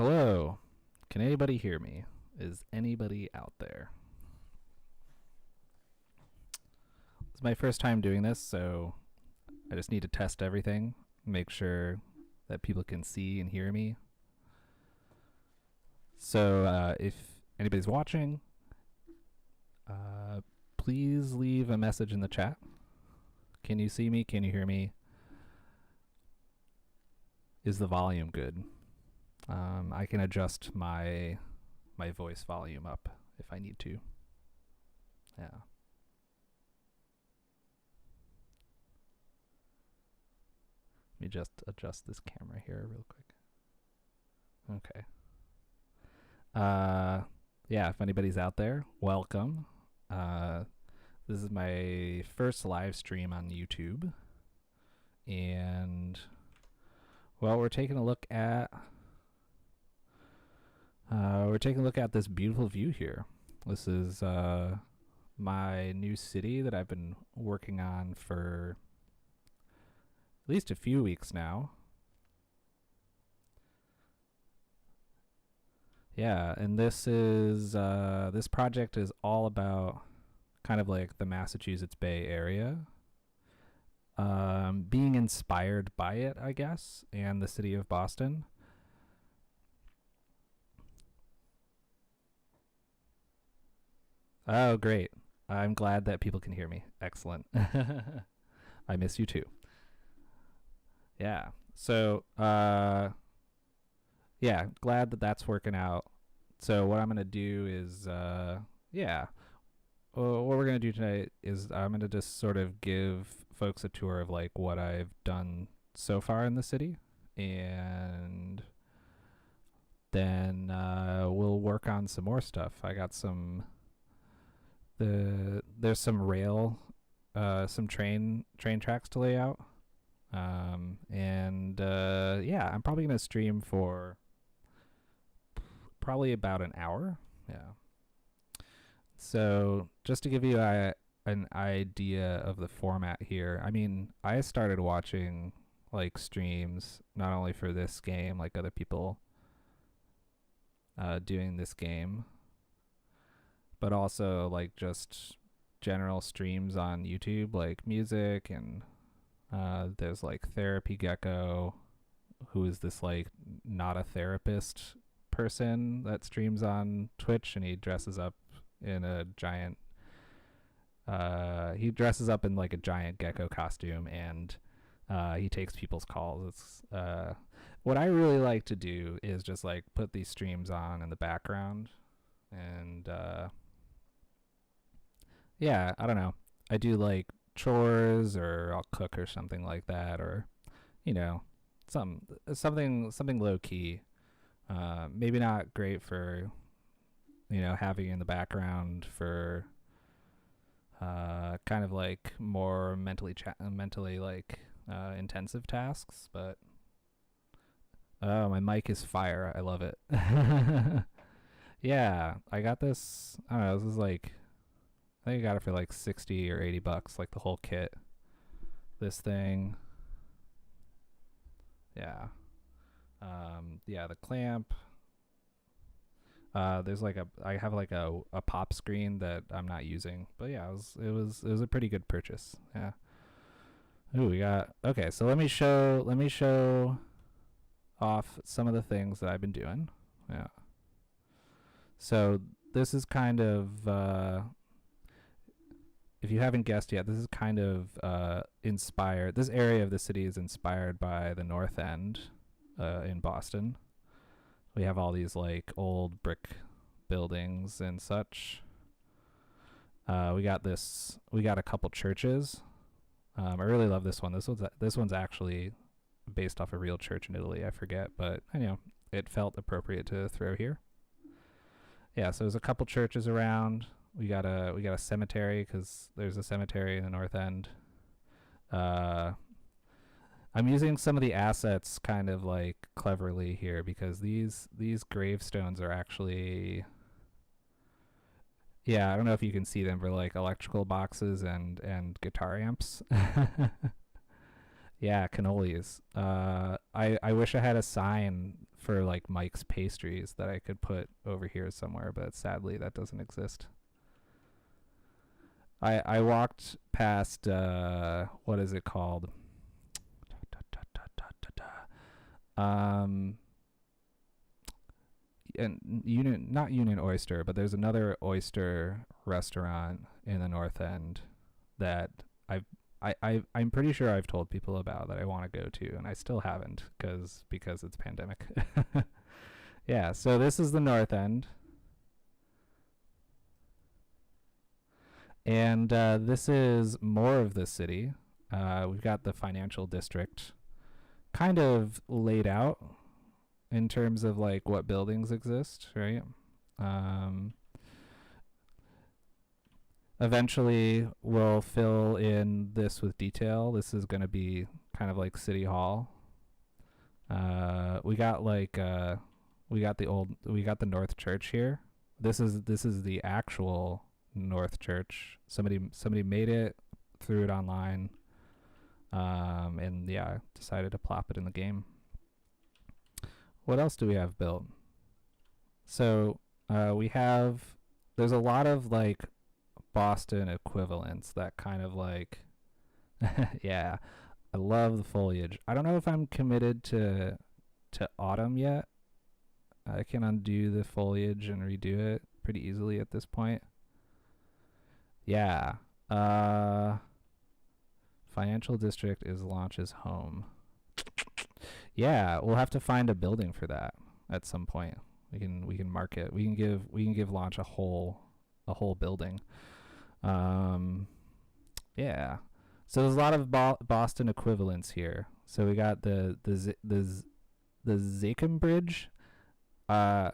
Hello. Can anybody hear me? Is anybody out there? It's my first time doing this, so I just need to test everything, make sure that people can see and hear me. So if anybody's watching, please leave a message in the chat. Can you see me? Can you hear me? Is the volume good? I can adjust my voice volume up if I need to. Yeah. Let me just adjust this camera here real quick. Okay. Yeah, if anybody's out there, welcome. This is my first live stream on YouTube. And, well, we're taking a look at this beautiful view here. This is my new city that I've been working on for at least a few weeks now. Yeah, and this project is all about kind of like the Massachusetts Bay Area, being inspired by it, I guess, and the city of Boston. Oh, great. I'm glad that people can hear me. Excellent. I miss you too. Yeah. So, yeah, glad that that's working out. So what I'm going to do is, yeah, what we're going to do tonight is I'm going to just sort of give folks a tour of like what I've done so far in the city, and then we'll work on some more stuff. I got some, there's some rail, some train tracks to lay out. And yeah, I'm probably going to stream for probably about an hour. Yeah. So just to give you an idea of the format here, I mean, I started watching like streams not only for this game, like other people doing this game, but also like just general streams on YouTube, like music, and there's like Therapy Gecko, who is this like not a therapist person that streams on Twitch, and he dresses up in a giant he dresses up in like a giant gecko costume, and he takes people's calls. It's what I really like to do is just like put these streams on in the background, and yeah, I don't know, I do like chores, or I'll cook or something like that, or you know, something low key. Maybe not great for, you know, having in the background for kind of like more mentally like intensive tasks, but oh, my mic is fire. I love it. Yeah, I got this. I don't know. This is like, I think I got it for like 60 or 80 bucks, like the whole kit. This thing. Yeah. Yeah, the clamp. There's like I have like a pop screen that I'm not using, but yeah, it was a pretty good purchase. Yeah. Ooh, we got, okay, so let me show off some of the things that I've been doing. Yeah. So this is kind of, if you haven't guessed yet, this is kind of inspired. This area of the city is inspired by the North End in Boston. We have all these like old brick buildings and such. We got a couple churches. I really love this one. This one's actually based off a real church in Italy. I forget, but you know, it felt appropriate to throw here. Yeah, so there's a couple churches around. We got a cemetery, because there's a cemetery in the North End. I'm using some of the assets kind of like cleverly here, because these gravestones are actually, yeah, I don't know if you can see them, but like electrical boxes and guitar amps. Yeah, cannolis. I wish I had a sign for like Mike's pastries that I could put over here somewhere, but sadly that doesn't exist. I walked past what is it called? Um, and not Union Oyster, but there's another oyster restaurant in the North End that I'm pretty sure I've told people about that I want to go to, and I still haven't because it's pandemic. Yeah, so this is the North End, and this is more of the city. We've got the financial district kind of laid out in terms of like what buildings exist, right? Um, Eventually, we'll fill in this with detail. This is going to be kind of like City Hall. We got the North Church here. This is the actual North Church. Somebody made it, threw it online, and yeah, decided to plop it in the game. What else do we have built? So there's a lot of like Boston equivalents that kind of like yeah, I love the foliage. I don't know if I'm committed to autumn yet. I can undo the foliage and redo it pretty easily at this point. Yeah. Financial district is launch's home. Yeah, we'll have to find a building for that at some point. We can mark it. We can give launch a whole building. Yeah. So there's a lot of Boston equivalents here. So we got the Zachem Bridge. I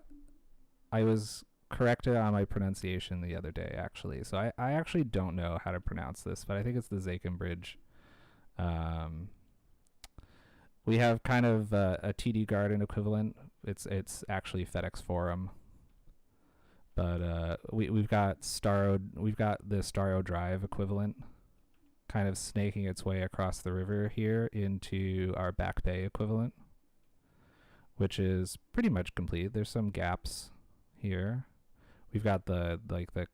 was corrected on my pronunciation the other day, actually. So I actually don't know how to pronounce this, but I think it's the Zachem Bridge. We have kind of a TD Garden equivalent. It's actually FedEx Forum. But we've got the Starro Drive equivalent kind of snaking its way across the river here into our Back Bay equivalent, which is pretty much complete. There's some gaps here. We've got the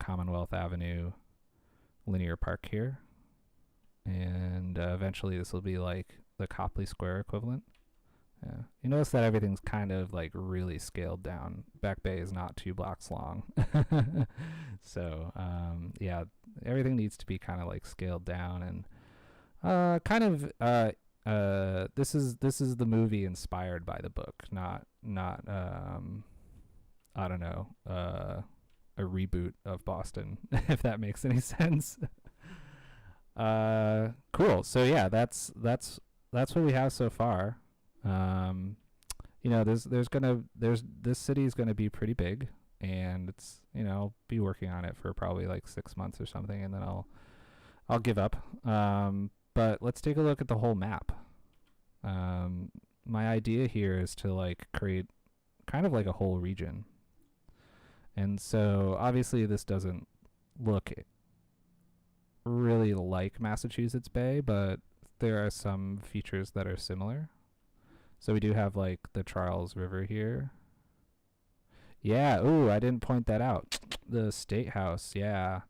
Commonwealth Avenue linear park here, and eventually this will be like the Copley Square equivalent. Yeah. You notice that everything's kind of like really scaled down. Back Bay is not 2 blocks long. So, yeah, everything needs to be kind of like scaled down, and this is the movie inspired by the book, not I don't know, a reboot of Boston, if that makes any sense. Cool. So yeah, that's what we have so far. This city is gonna be pretty big, and it's be working on it for probably like 6 months or something, and then I'll give up. But let's take a look at the whole map. My idea here is to like create kind of like a whole region, and so obviously this doesn't look really like Massachusetts Bay, but there are some features that are similar. So we do have like the Charles River here. Yeah, ooh, I didn't point that out. The State House, yeah.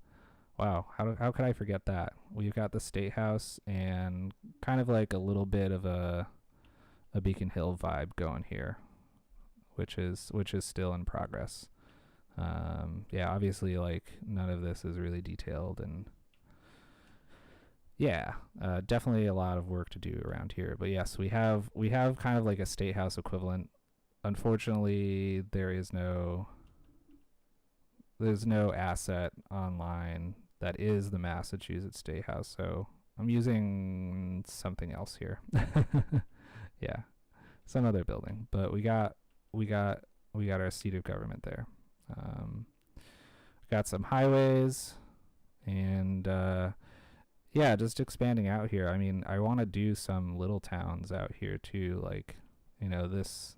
Wow, how could I forget that? We've got the State House and kind of like a little bit of a Beacon Hill vibe going here, which is still in progress. Yeah, obviously like none of this is really detailed, and yeah, definitely a lot of work to do around here. But yes, we have kind of like a State House equivalent. Unfortunately, there's no asset online that is the Massachusetts State House, so I'm using something else here. Yeah, some other building, but we got our seat of government there. Got some highways, and yeah, just expanding out here. I mean, I want to do some little towns out here too. Like, this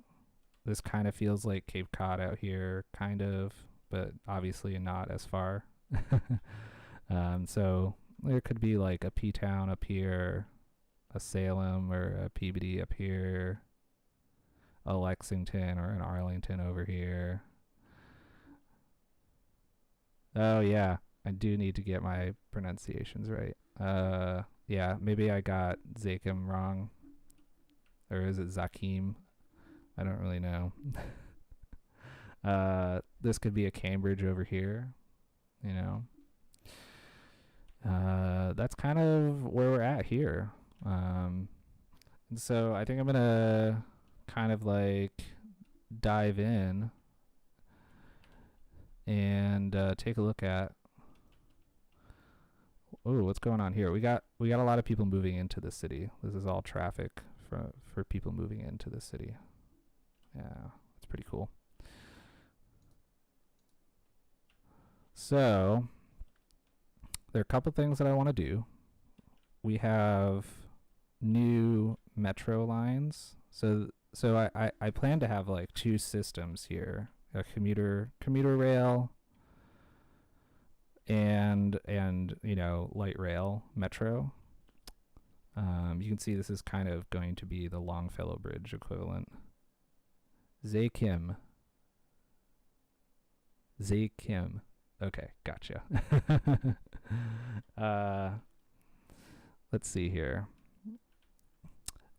kind of feels like Cape Cod out here, kind of, but obviously not as far. So there could be like a P-town up here, a Salem or a Peabody up here. a Lexington or an Arlington over here. Oh yeah, I do need to get my pronunciations right. Yeah, maybe I got Zakim wrong, or is it Zakim? I don't really know. This could be a Cambridge over here, you know. That's kind of where we're at here. And so I think I'm gonna kind of like dive in and take a look at. Oh, what's going on here? We got a lot of people moving into the city. This is all traffic for people moving into the city. Yeah, that's pretty cool. So there are a couple things that I want to do. We have new metro lines. So I plan to have like two systems here. A commuter rail and you know, light rail metro. You can see this is kind of going to be the Longfellow Bridge equivalent. Zakim. Okay, gotcha. Let's see here.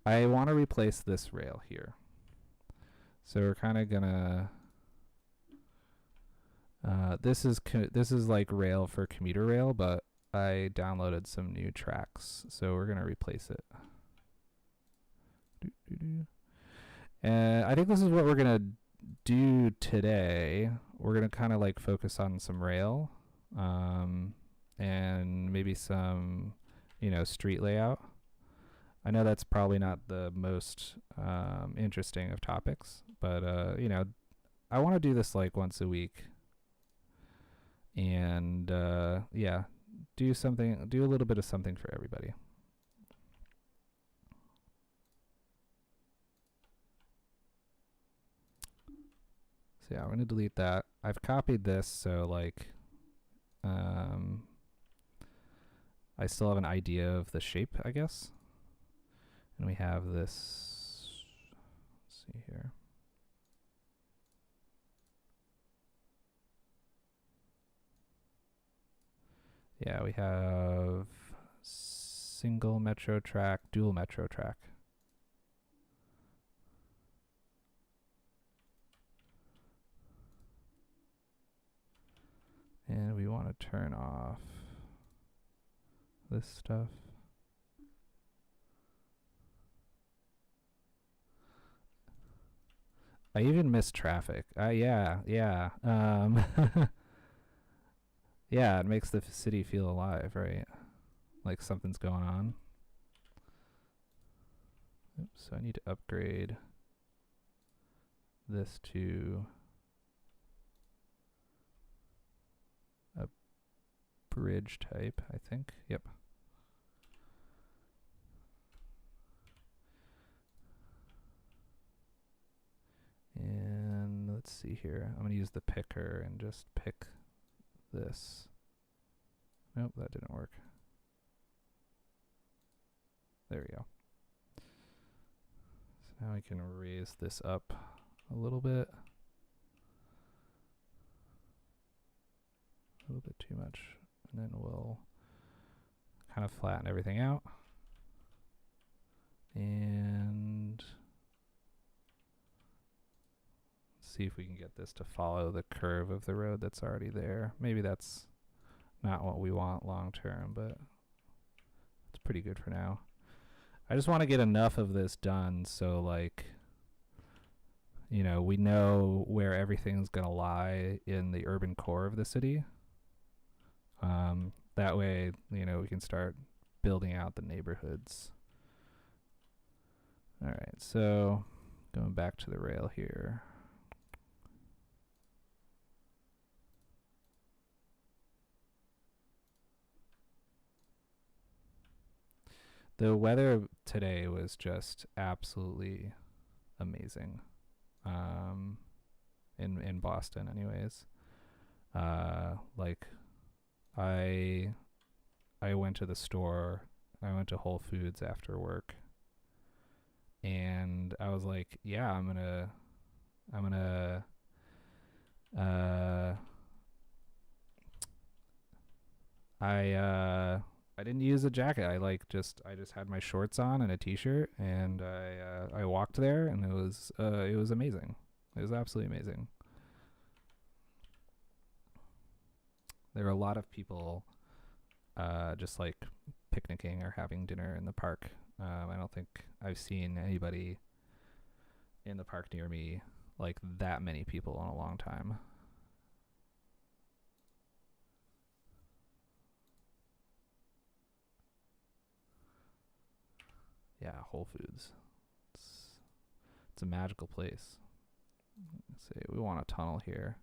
I want to replace this rail here. So we're kind of gonna. This is like rail for commuter rail, but I downloaded some new tracks, so we're gonna replace it. And I think this is what we're gonna do today. We're gonna kind of like focus on some rail, and maybe some, you know, street layout. I know that's probably not the most interesting of topics, but you know, I want to do this like once a week, and yeah, do a little bit of something for everybody. So yeah, I'm gonna delete that. I've copied this, so like, I still have an idea of the shape, I guess. And we have this, let's see here. Yeah, we have single metro track, dual metro track. And we want to turn off this stuff. I even miss traffic. Yeah. Yeah, it makes the city feel alive, right? Like something's going on. Oops, so I need to upgrade this to a bridge type, I think. Yep. And let's see here. I'm going to use the picker and just pick this. Nope, that didn't work. There we go. So now we can raise this up a little bit. A little bit too much. And then we'll kind of flatten everything out. And see if we can get this to follow the curve of the road that's already there. Maybe that's not what we want long term, but it's pretty good for now. I just want to get enough of this done so, like, you know, we know where everything's going to lie in the urban core of the city. That way, you know, we can start building out the neighborhoods. All right, so going back to the rail here. The weather today was just absolutely amazing. In Boston anyways. Like I went to the store, I went to Whole Foods after work, and I was like, yeah, I'm gonna uh I I didn't use a jacket. I just had my shorts on and a t-shirt, and I walked there, and it was amazing. It was absolutely amazing. There were a lot of people just like picnicking or having dinner in the park. I don't think I've seen anybody in the park near me, like that many people, in a long time. Yeah, Whole Foods. It's it's a magical place. Let's see, we want a tunnel here.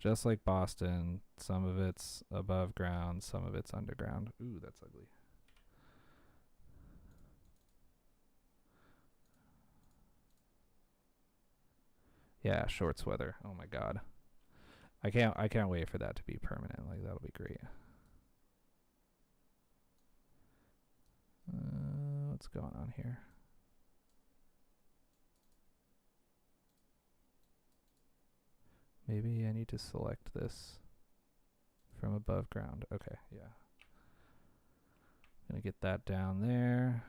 Just like Boston, some of it's above ground, some of it's underground. Ooh, that's ugly. Yeah, shorts weather. Oh my god. I can't wait for that to be permanent. Like that'll be great. What's going on here? Maybe I need to select this from above ground. Okay, yeah. Gonna get that down there.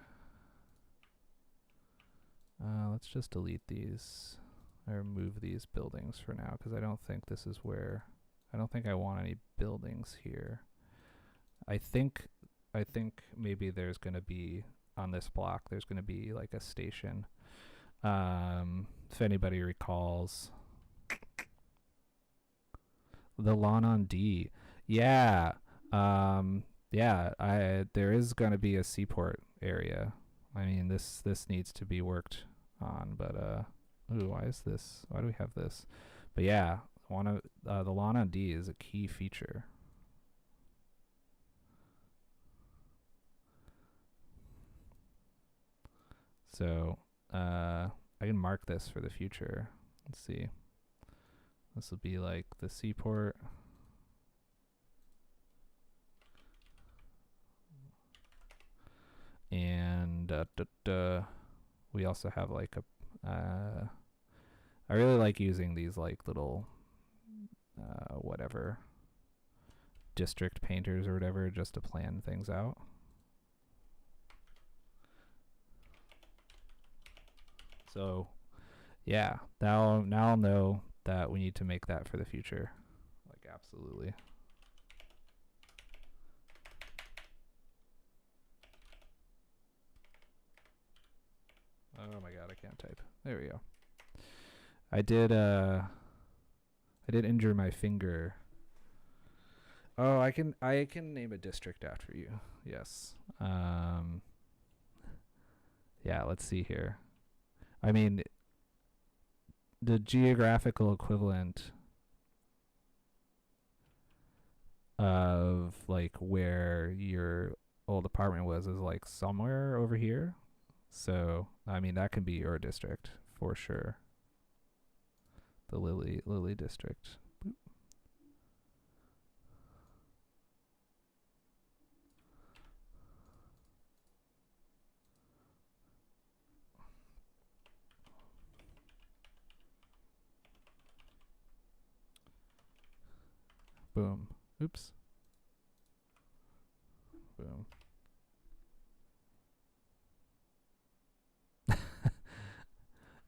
Let's just delete these or move these buildings for now, because I don't think this is where I don't think I want any buildings here. I think I think maybe there's gonna be on this block there's gonna be like a station. If anybody recalls the lawn on D. Yeah. Yeah, I there is gonna be a seaport area. I mean this needs to be worked on, but ooh, why is this? Why do we have this? But yeah, one of the lawn on D is a key feature. So I can mark this for the future. Let's see. This will be like the seaport. And we also have like a. I really like using these like little whatever district painters or whatever just to plan things out. So yeah, now I'll know that we need to make that for the future. Like absolutely. Oh my god, I can't type. There we go. I did injure my finger. Oh, I can name a district after you. Yes. Yeah, let's see here. I mean, the geographical equivalent of like where your old apartment was is like somewhere over here. So, I mean, that can be your district for sure. The Lily district. Boom. Oops. Boom.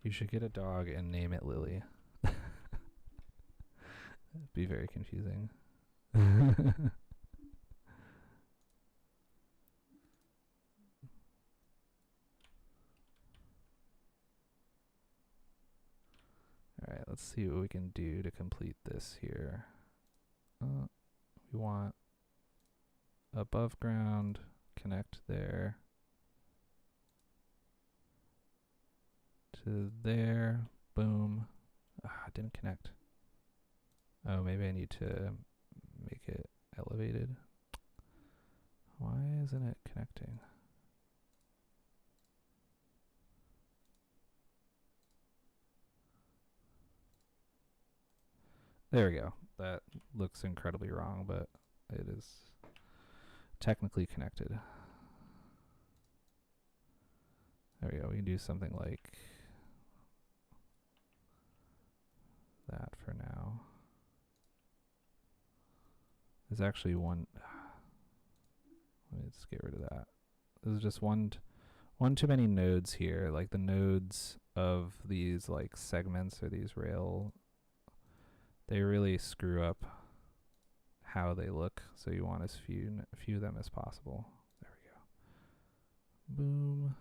You should get a dog and name it Lily. It'd be very confusing. Alright, let's see what we can do to complete this here. We want above ground, connect there to there. Boom. It didn't connect. Oh, maybe I need to make it elevated. Why isn't it connecting? There we go. That looks incredibly wrong, but it is technically connected. There we go. We can do something like that for now. There's actually one. Let me just get rid of that. There's just one too many nodes here. Like the nodes of these like segments or these rail, they really screw up how they look. So you want as few of them as possible. There we go. Boom.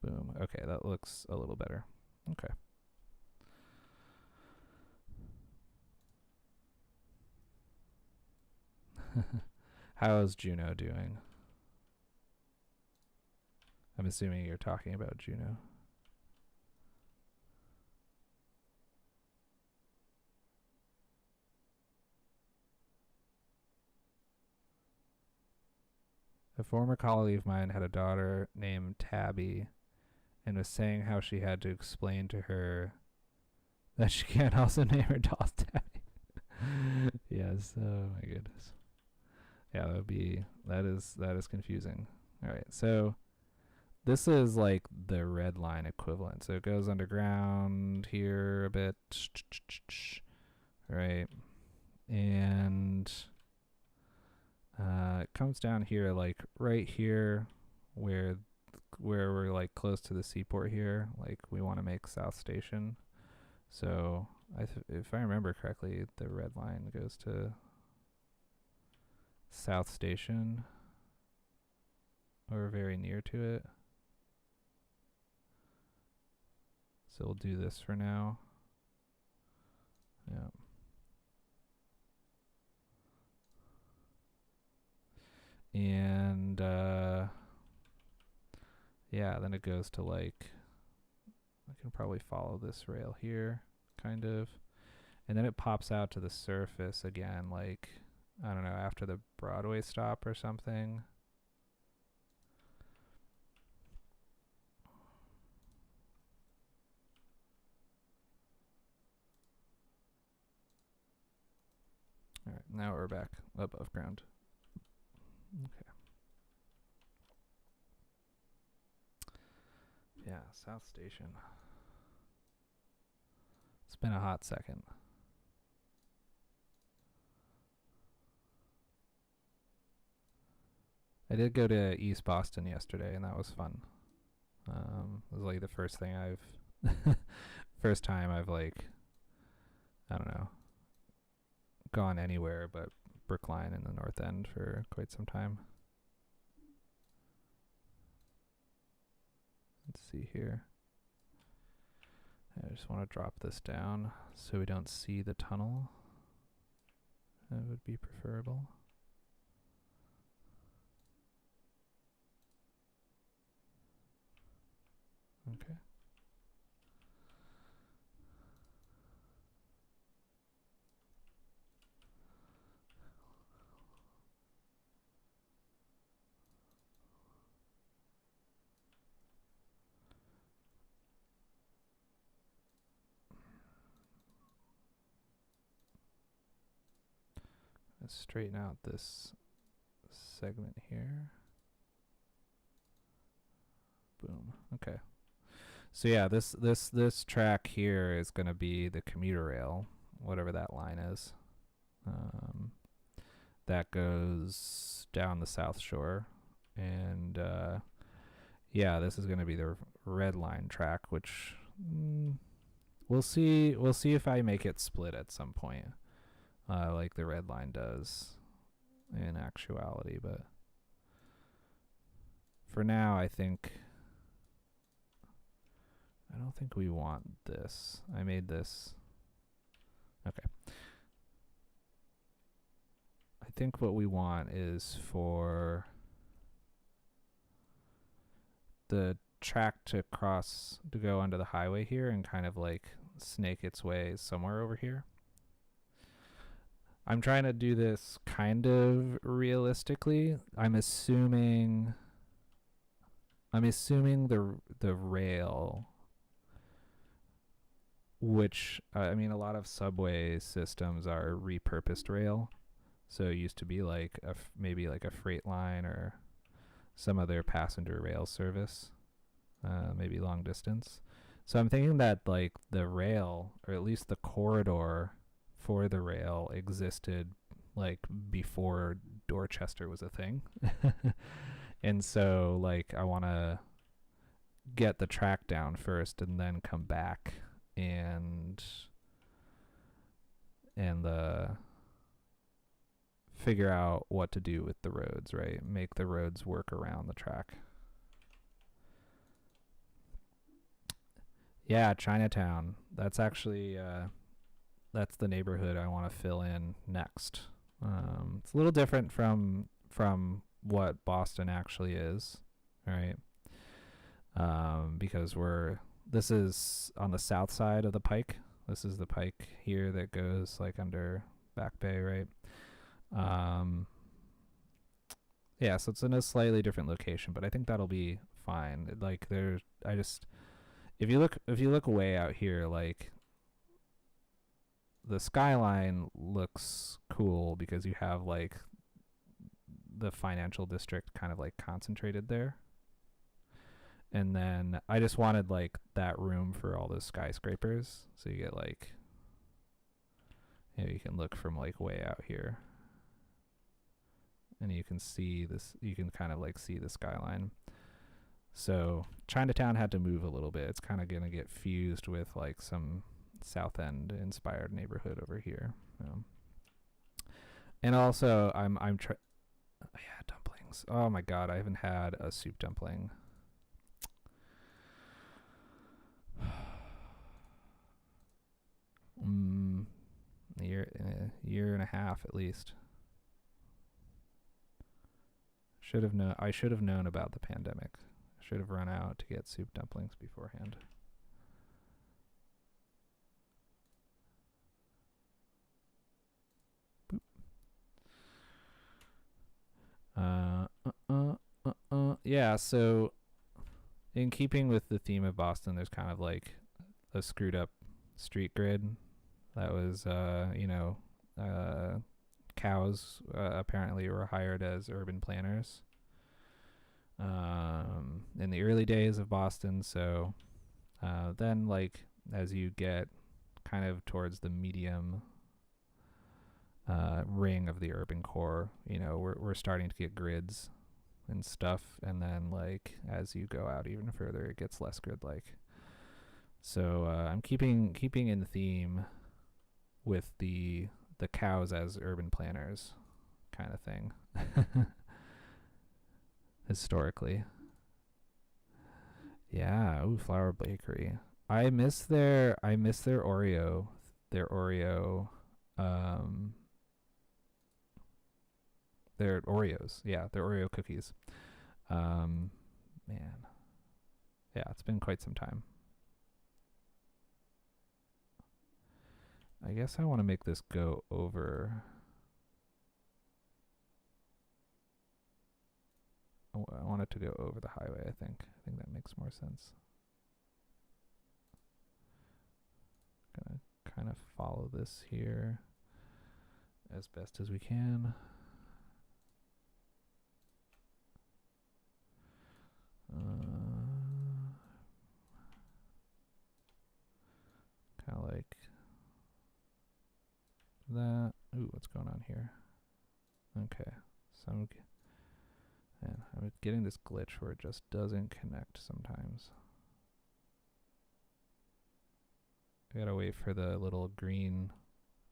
Boom. Okay, that looks a little better. Okay. How is Juno doing? I'm assuming you're talking about Juno. A former colleague of mine had a daughter named Tabby and was saying how she had to explain to her that she can't also name her doll Tabby. Yes, oh my goodness. Yeah, that is confusing. All right, so this is like the red line equivalent. So it goes underground here a bit, right? And it comes down here, like right here, where we're like close to the seaport here. Like we want to make South Station. So if I remember correctly, the red line goes to South Station or very near to it. So we'll do this for now. Yeah. And yeah, then it goes to like, I can probably follow this rail here, kind of. And then it pops out to the surface again, like, I don't know, after the Broadway stop or something. All right, now we're back above ground. Okay. Yeah, South Station. It's been a hot second. I did go to East Boston yesterday, and that was fun. It was like the first time I've like, I don't know, gone anywhere but Brookline in the North End for quite some time. Let's see here. I just want to drop this down so we don't see the tunnel. That would be preferable. Okay. Let's straighten out this segment here. Boom. Okay. So yeah, this track here is going to be the commuter rail, whatever that line is. That goes down the South Shore, and yeah, this is going to be the red line track, which we'll see. We'll see if I make it split at some point, like the red line does in actuality. But for now, I don't think we want this. I made this. Okay. I think what we want is for the track to go under the highway here and kind of like snake its way somewhere over here. I'm trying to do this kind of realistically. I'm assuming the rail, which I mean, a lot of subway systems are repurposed rail. So it used to be like maybe like a freight line or some other passenger rail service, maybe long distance. So I'm thinking that like the rail, or at least the corridor for the rail, existed like before Dorchester was a thing. And so like I want to get the track down first and then come back and figure out what to do with the roads, right? Make the roads work around the track. Yeah, Chinatown. That's actually that's the neighborhood I want to fill in next. It's a little different from what Boston actually is, right? Because this is on the south side of the Pike. This is the Pike here that goes like under Back Bay, right? Yeah, so it's in a slightly different location, but I think that'll be fine. Like if you look way out here, like the skyline looks cool because you have like the financial district kind of like concentrated there. And then I just wanted like that room for all those skyscrapers. So you get like, you can look from like way out here. And you can see this, you can kind of like see the skyline. So Chinatown had to move a little bit. It's kind of going to get fused with like some South End inspired neighborhood over here. And also yeah, dumplings. Oh my God, I haven't had a soup dumpling. A year and a half at least. I should have known about the pandemic. I should have run out to get soup dumplings beforehand. Yeah, so in keeping with the theme of Boston, there's kind of like a screwed up street grid that was, cows apparently were hired as urban planners in the early days of Boston. So then, like, as you get kind of towards the medium ring of the urban core, we're starting to get grids and stuff, and then like as you go out even further, it gets less grid-like. So I'm keeping in theme with the cows as urban planners kind of thing. Historically. Yeah, ooh, Flower Bakery. I miss their Oreo. Their Oreo their Oreos. Yeah, their Oreo cookies. Man. Yeah, it's been quite some time. I guess I want to make this go over. I want it to go over the highway, I think. I think that makes more sense. Gonna kind of follow this here as best as we can. Kind of like that. Ooh, what's going on here? Okay, so I'm getting this glitch where it just doesn't connect sometimes. I gotta wait for the little green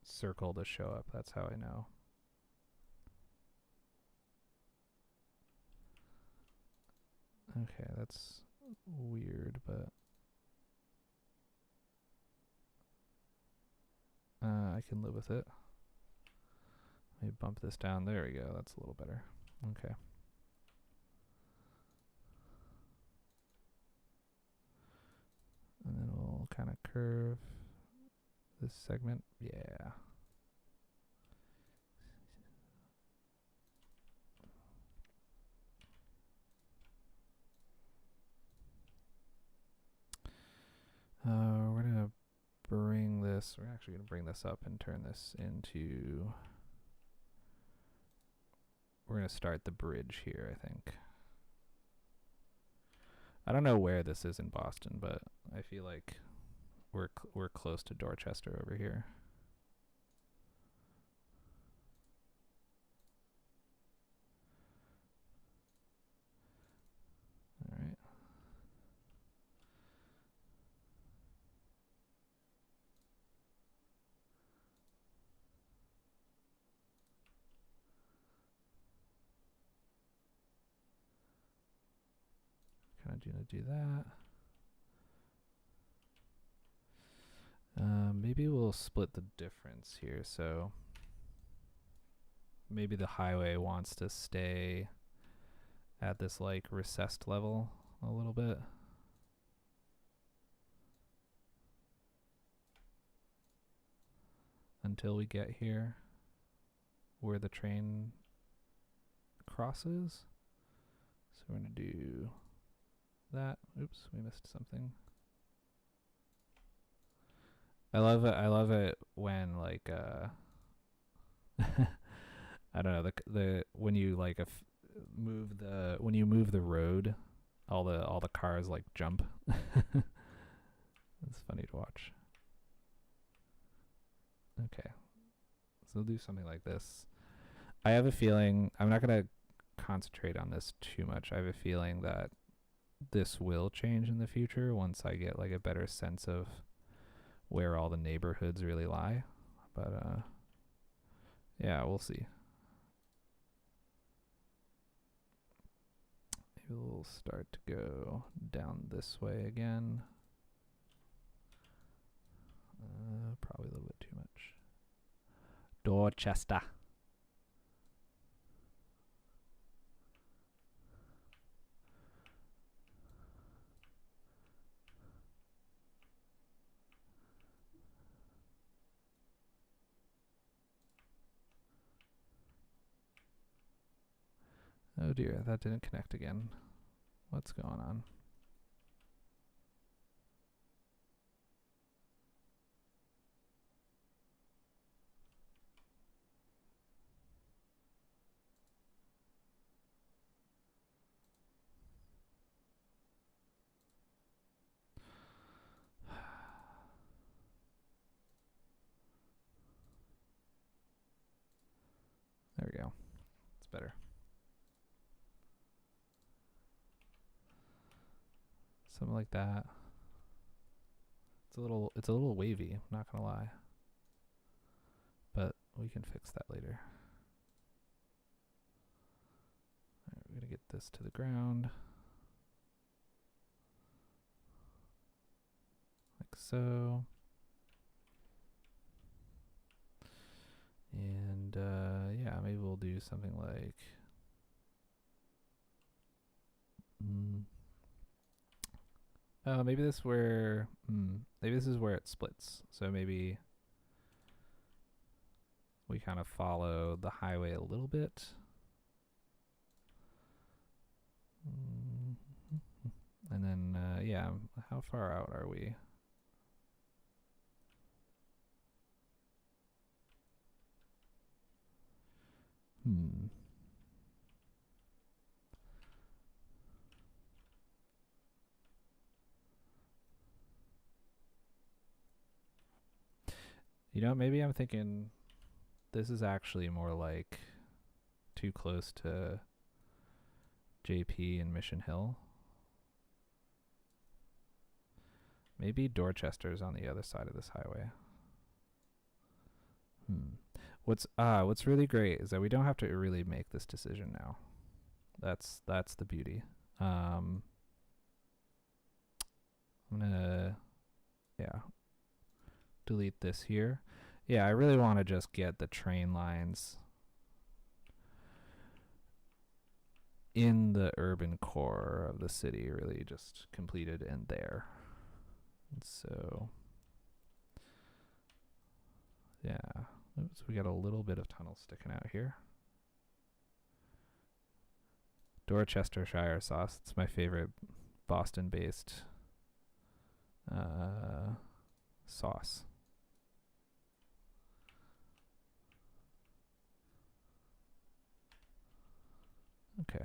circle to show up. That's how I know. Okay, that's weird, but I can live with it. Let me bump this down. There we go. That's a little better. Okay. And then we'll kind of curve this segment. Yeah. We're going to bring this, we're actually going to bring this up and turn this into, we're going to start the bridge here, I think. I don't know where this is in Boston, but I feel like we're close to Dorchester over here. All right. Kind of gonna do that. Maybe we'll split the difference here. So maybe the highway wants to stay at this like recessed level a little bit. Until we get here where the train crosses. So we're going to do that. Oops, we missed something. I love it when like I don't know, the when you like move the road, all the cars like jump. It's funny to watch. Okay. So we'll do something like this. I have a feeling I'm not going to concentrate on this too much. I have a feeling that this will change in the future once I get like a better sense of where all the neighborhoods really lie. But yeah, we'll see. Maybe we'll start to go down this way again. Probably a little bit too much. Dorchester. Oh dear, that didn't connect again. What's going on? There we go. It's better. Something like that. It's a little wavy, I'm not gonna lie. But we can fix that later. Alright, we're gonna get this to the ground. Like so. And yeah, maybe we'll do something like maybe this is where it splits. So maybe we kind of follow the highway a little bit. And then yeah, how far out are we? You know, maybe I'm thinking this is actually more like too close to JP and Mission Hill. Maybe Dorchester's on the other side of this highway. What's really great is that we don't have to really make this decision now. That's the beauty. I'm gonna delete this here. Yeah, I really want to just get the train lines in the urban core of the city really just completed in there. And so yeah, oops, we got a little bit of tunnel sticking out here. Dorchestershire sauce, it's my favorite Boston-based sauce. Okay.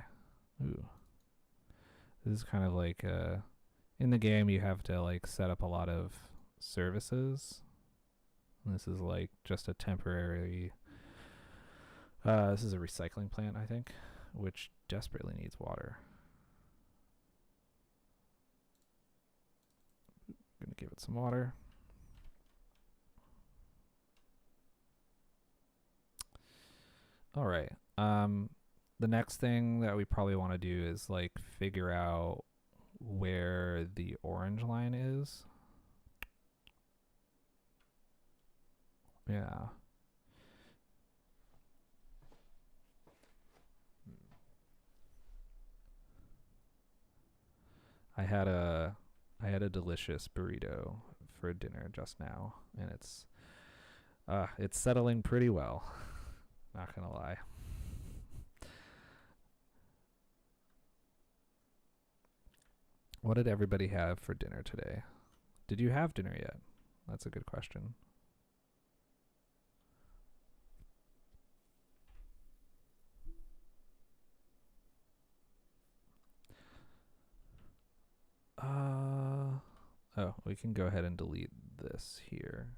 Ooh. This is kind of like in the game you have to like set up a lot of services. And this is like just a temporary. This is a recycling plant, I think, which desperately needs water. Gonna give it some water. All right. The next thing that we probably want to do is like figure out where the orange line is. Yeah. I had a delicious burrito for dinner just now, and it's settling pretty well. Not gonna lie. What did everybody have for dinner today? Did you have dinner yet? That's a good question. Oh, we can go ahead and delete this here.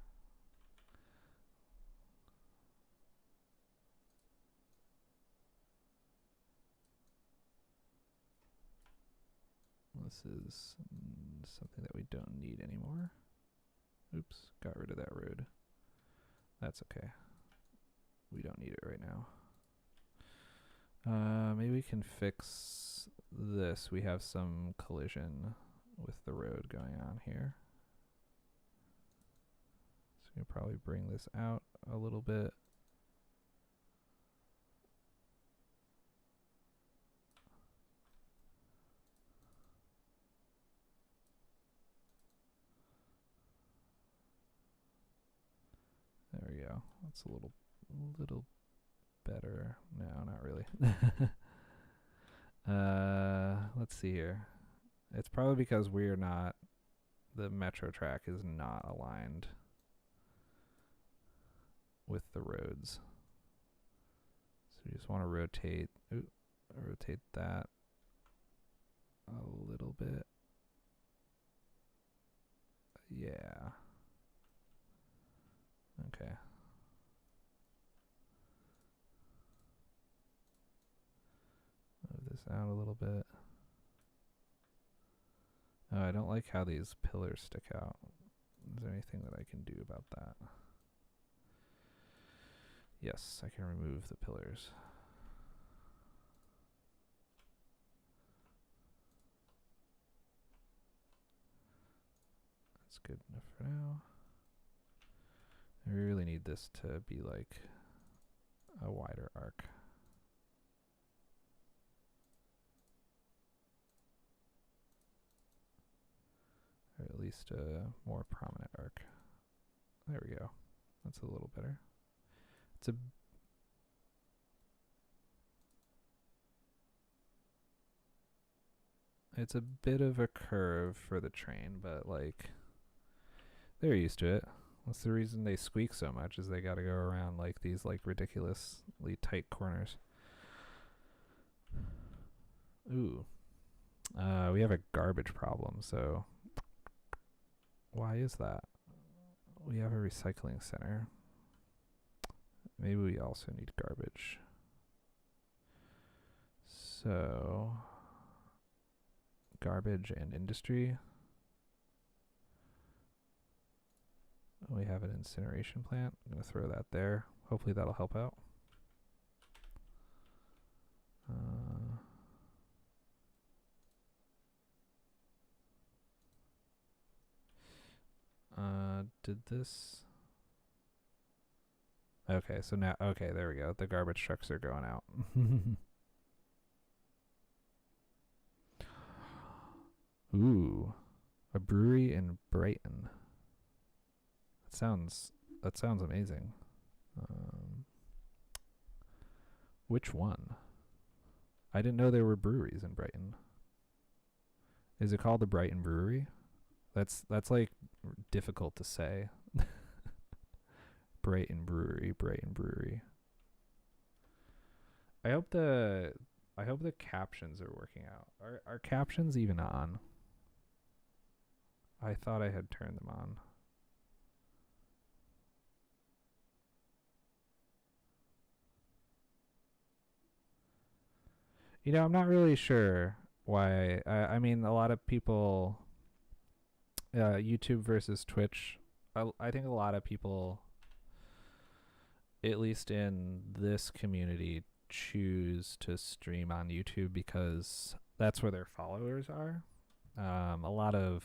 This is something that we don't need anymore. Oops, got rid of that road. That's okay. We don't need it right now. Maybe we can fix this. We have some collision with the road going on here. So we'll probably bring this out a little bit. There we go. That's a little better. No, not really. Let's see here. It's probably because we're not, the metro track is not aligned with the roads. So you just want to rotate that a little bit. Yeah. Okay. Move this out a little bit. Oh, I don't like how these pillars stick out. Is there anything that I can do about that? Yes, I can remove the pillars. That's good enough for now. I really need this to be like a wider arc. Or at least a more prominent arc. There we go. That's a little better. It's a bit of a curve for the train, but like they're used to it. That's the reason they squeak so much, is they got to go around like these like ridiculously tight corners. Ooh. We have a garbage problem, so why is that? We have a recycling center. Maybe we also need garbage. So garbage and industry. We have an incineration plant. I'm going to throw that there. Hopefully that'll help out. Did this... Okay, so now... Okay, there we go. The garbage trucks are going out. Ooh. A brewery in Brighton. That sounds amazing. Which one? I didn't know there were breweries in Brighton. Is it called the Brighton Brewery? That's like difficult to say. Brighton Brewery. I hope the I hope the captions are working out. Are captions even on? I thought I had turned them on. You know, I'm not really sure why. I mean, a lot of people, YouTube versus Twitch. I think a lot of people, at least in this community, choose to stream on YouTube because that's where their followers are. A lot of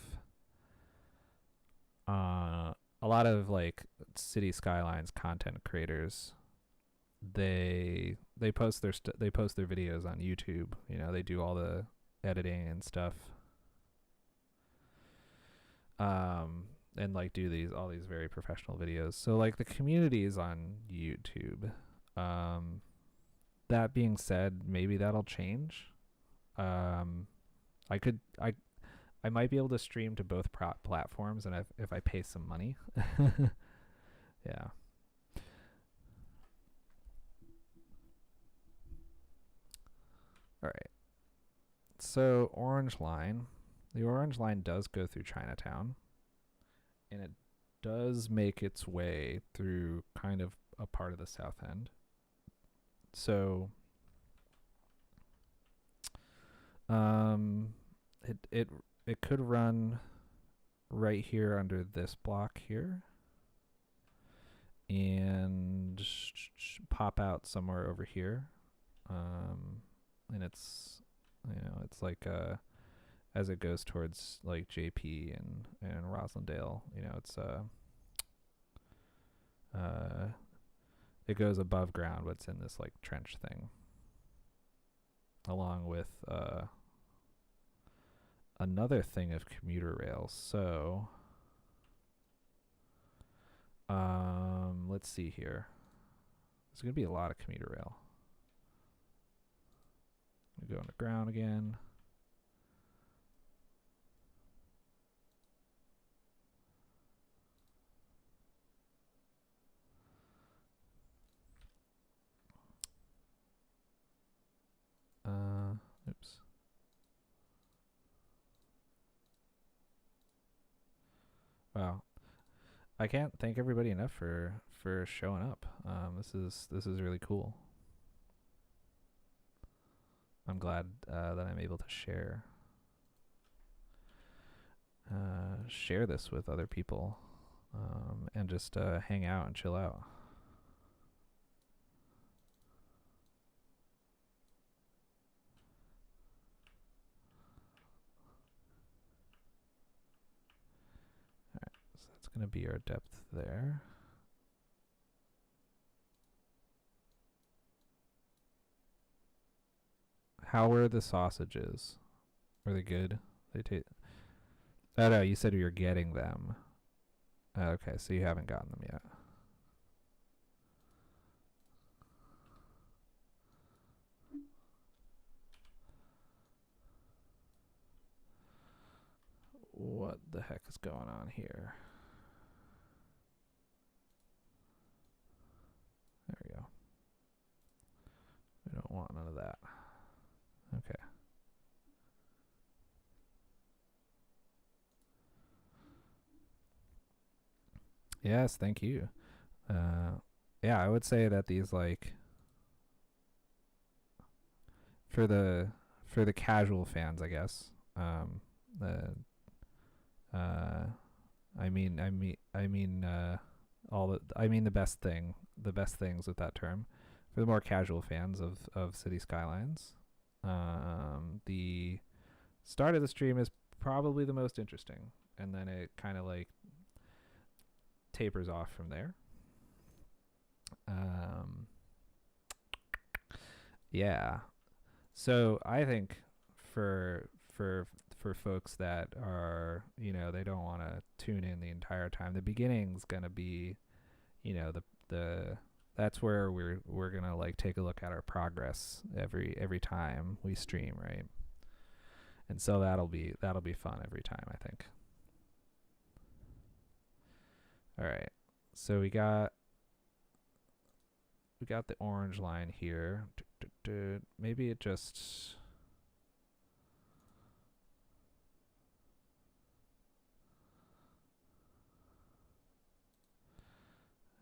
like City Skylines content creators, they post they post their videos on YouTube. You know, they do all the editing and stuff. And like do all these very professional videos. So like the community is on YouTube. That being said, maybe that'll change. I could I might be able to stream to both platforms, and if I pay some money. Yeah. All right. So Orange Line, the Orange Line does go through Chinatown, and it does make its way through kind of a part of the South End. So, it could run right here under this block here, and pop out somewhere over here. And it's, you know, it's like as it goes towards like JP and Roslindale, you know, it's it goes above ground, what's in this like trench thing, along with another thing of commuter rails. So let's see here. There's gonna be a lot of commuter rail. We go underground again. Oops. Wow. I can't thank everybody enough for showing up. This is really cool. I'm glad that I'm able to share this with other people, and just hang out and chill out. Alright, so that's going to be our depth there. How were the sausages? Were they good? They taste. Oh no, you said you're getting them. Okay, so you haven't gotten them yet. What the heck is going on here? There we go. We don't want none of that. Okay. Yes, thank you. Yeah, I would say that these, like, for the casual fans, I guess. The I mean the best things with that term. For the more casual fans of City Skylines, the start of the stream is probably the most interesting, and then it kind of like tapers off from there. Yeah. So I think for folks that are, you know, they don't want to tune in the entire time, the beginning's gonna be, you know, the that's where we're gonna like take a look at our progress every time we stream, right? And so that'll be fun every time, I think. All right, so we got the orange line here. maybe it just...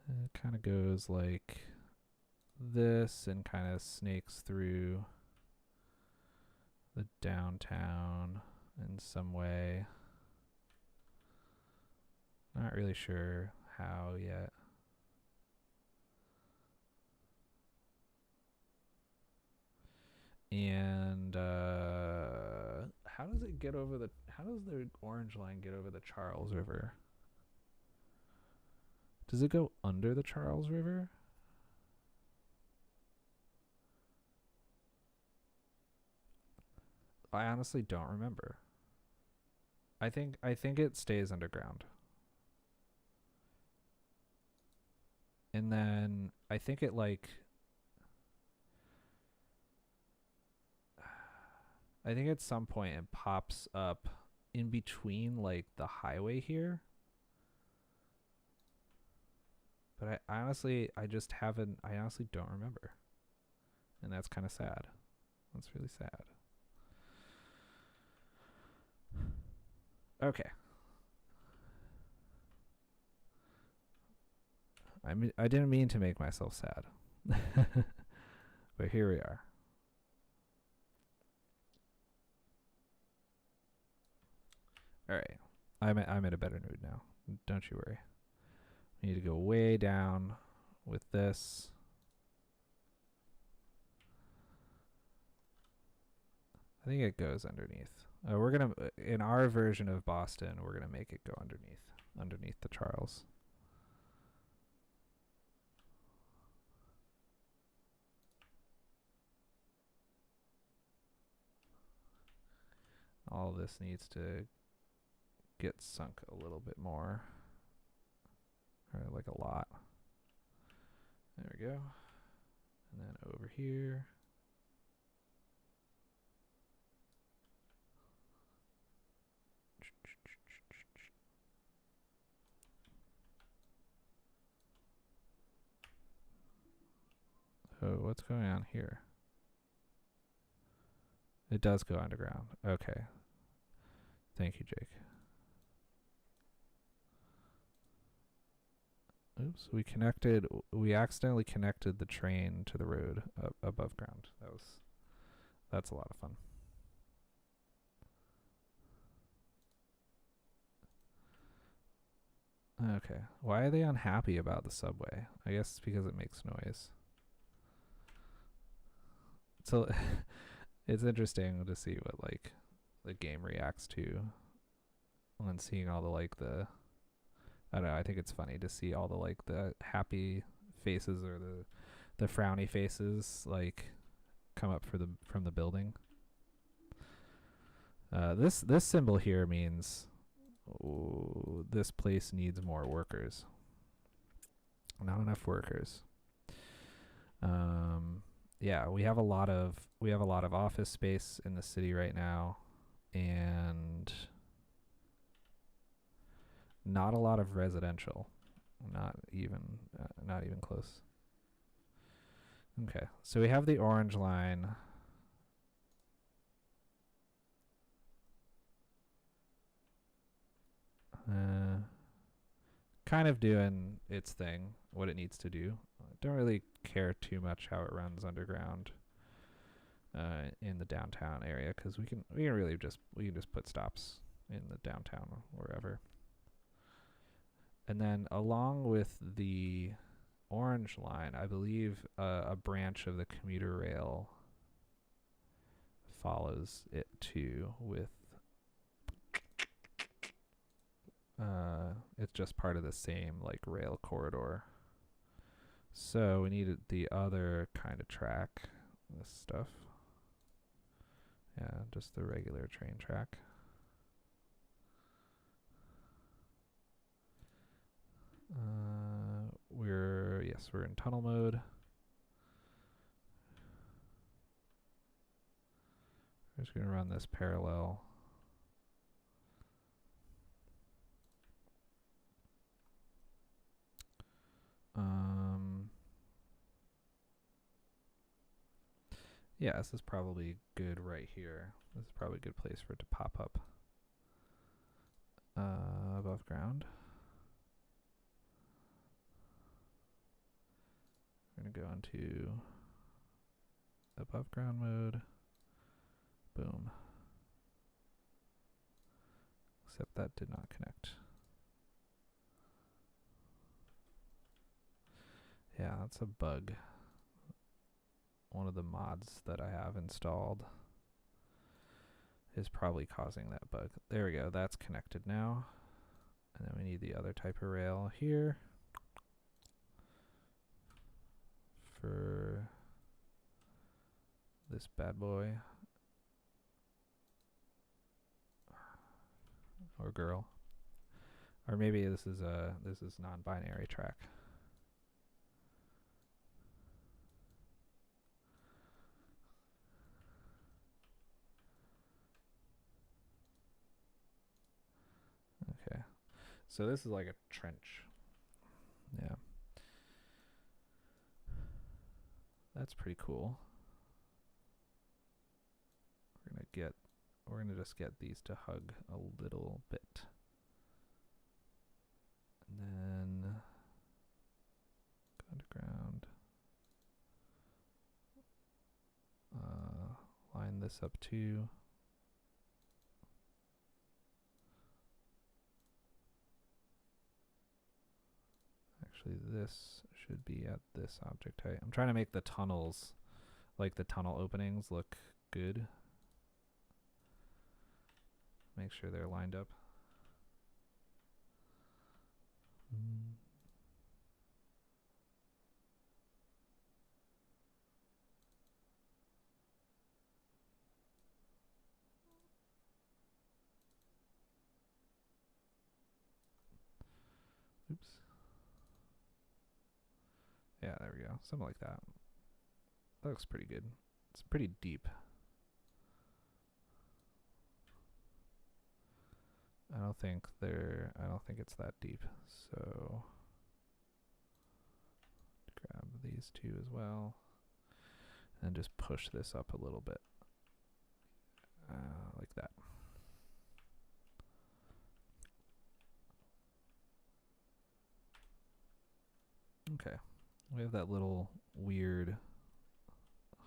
It kind of goes like this and kind of snakes through the downtown in some way. Not really sure how yet. And how does it get over the... How does the orange line get over the Charles River? Does it go under the Charles River? I honestly don't remember. I think it stays underground. And then I think it like... I think at some point it pops up in between like the highway here. But I honestly don't remember. And that's kind of sad. That's really sad. Okay. I didn't mean to make myself sad. But here we are. All right. I'm in a better mood now. Don't you worry. We need to go way down with this. I think it goes underneath. We're gonna, in our version of Boston, we're gonna make it go underneath the Charles. All of this needs to get sunk a little bit more, or like a lot. There we go. And then over here. Oh, what's going on here? It does go underground. Okay. Thank you, Jake. Oops, we accidentally connected the train to the road above ground. That's a lot of fun. Okay. Why are they unhappy about the subway? I guess it's because it makes noise. So it's interesting to see what like the game reacts to when seeing all the I don't know, I think it's funny to see all the happy faces or the frowny faces like come up from the building. This symbol here means this place needs more workers. Not enough workers. Yeah, we have a lot of office space in the city right now, and not a lot of residential. Not even close. Okay, so we have the orange line. Kind of doing its thing, what it needs to do. Don't really care too much how it runs underground in the downtown area, because we can just put stops in the downtown or wherever. And then along with the orange line, I believe a branch of the commuter rail follows it too, with it's just part of the same like rail corridor. So we needed the other kind of track, this stuff. Yeah, just the regular train track. We're in tunnel mode. We're just gonna run this parallel. Yeah, this is probably good right here. This is probably a good place for it to pop up. Above ground. We're going to go into above ground mode. Boom. Except that did not connect. Yeah, that's a bug. One of the mods that I have installed is probably causing that bug. There we go. That's connected now. And then we need the other type of rail here for this bad boy. Or girl. Or maybe this is non-binary track. Okay. So this is like a trench. Yeah. That's pretty cool. We're gonna just get these to hug a little bit. And then go underground. Line this up too. Actually, this should be at this object height. I'm trying to make the tunnels, like the tunnel openings, look good. Make sure they're lined up. Oops. Yeah, there we go. Something like that. That looks pretty good. It's pretty deep. I don't think it's that deep. So grab these two as well. And just push this up a little bit. Like that. Okay. We have that little weird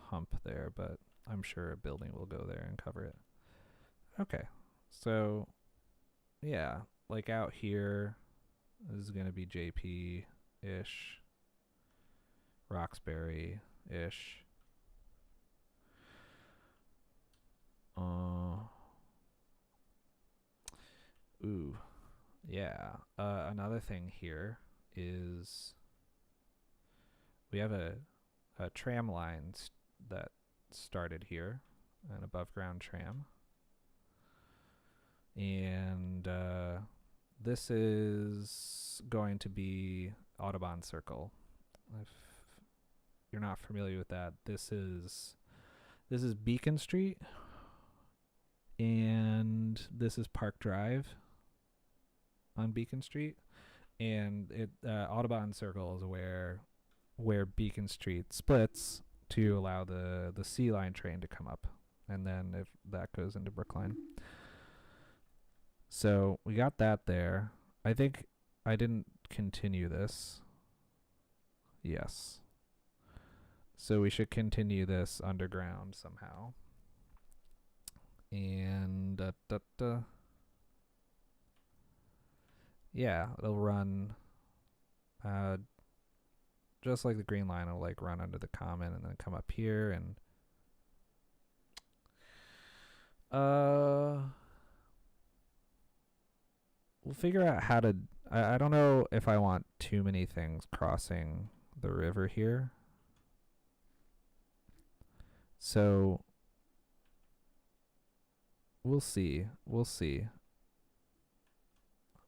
hump there, but I'm sure a building will go there and cover it. Okay. So, yeah, like out here, this is going to be JP-ish, Roxbury-ish. Ooh, yeah. Another thing here is we have a tram line that started here, an above ground tram. And this is going to be Audubon Circle. If you're not familiar with that, this is Beacon Street, and this is Park Drive on Beacon Street, and Audubon Circle is where Beacon Street splits to allow the C line train to come up, and then if that goes into Brookline. So we got that there. I think I didn't continue this. Yes. So we should continue this underground somehow. And yeah, it'll run just like the green line. It'll like run under the common and then come up here, and we'll figure out how to. I don't know if I want too many things crossing the river here. So we'll see. We'll see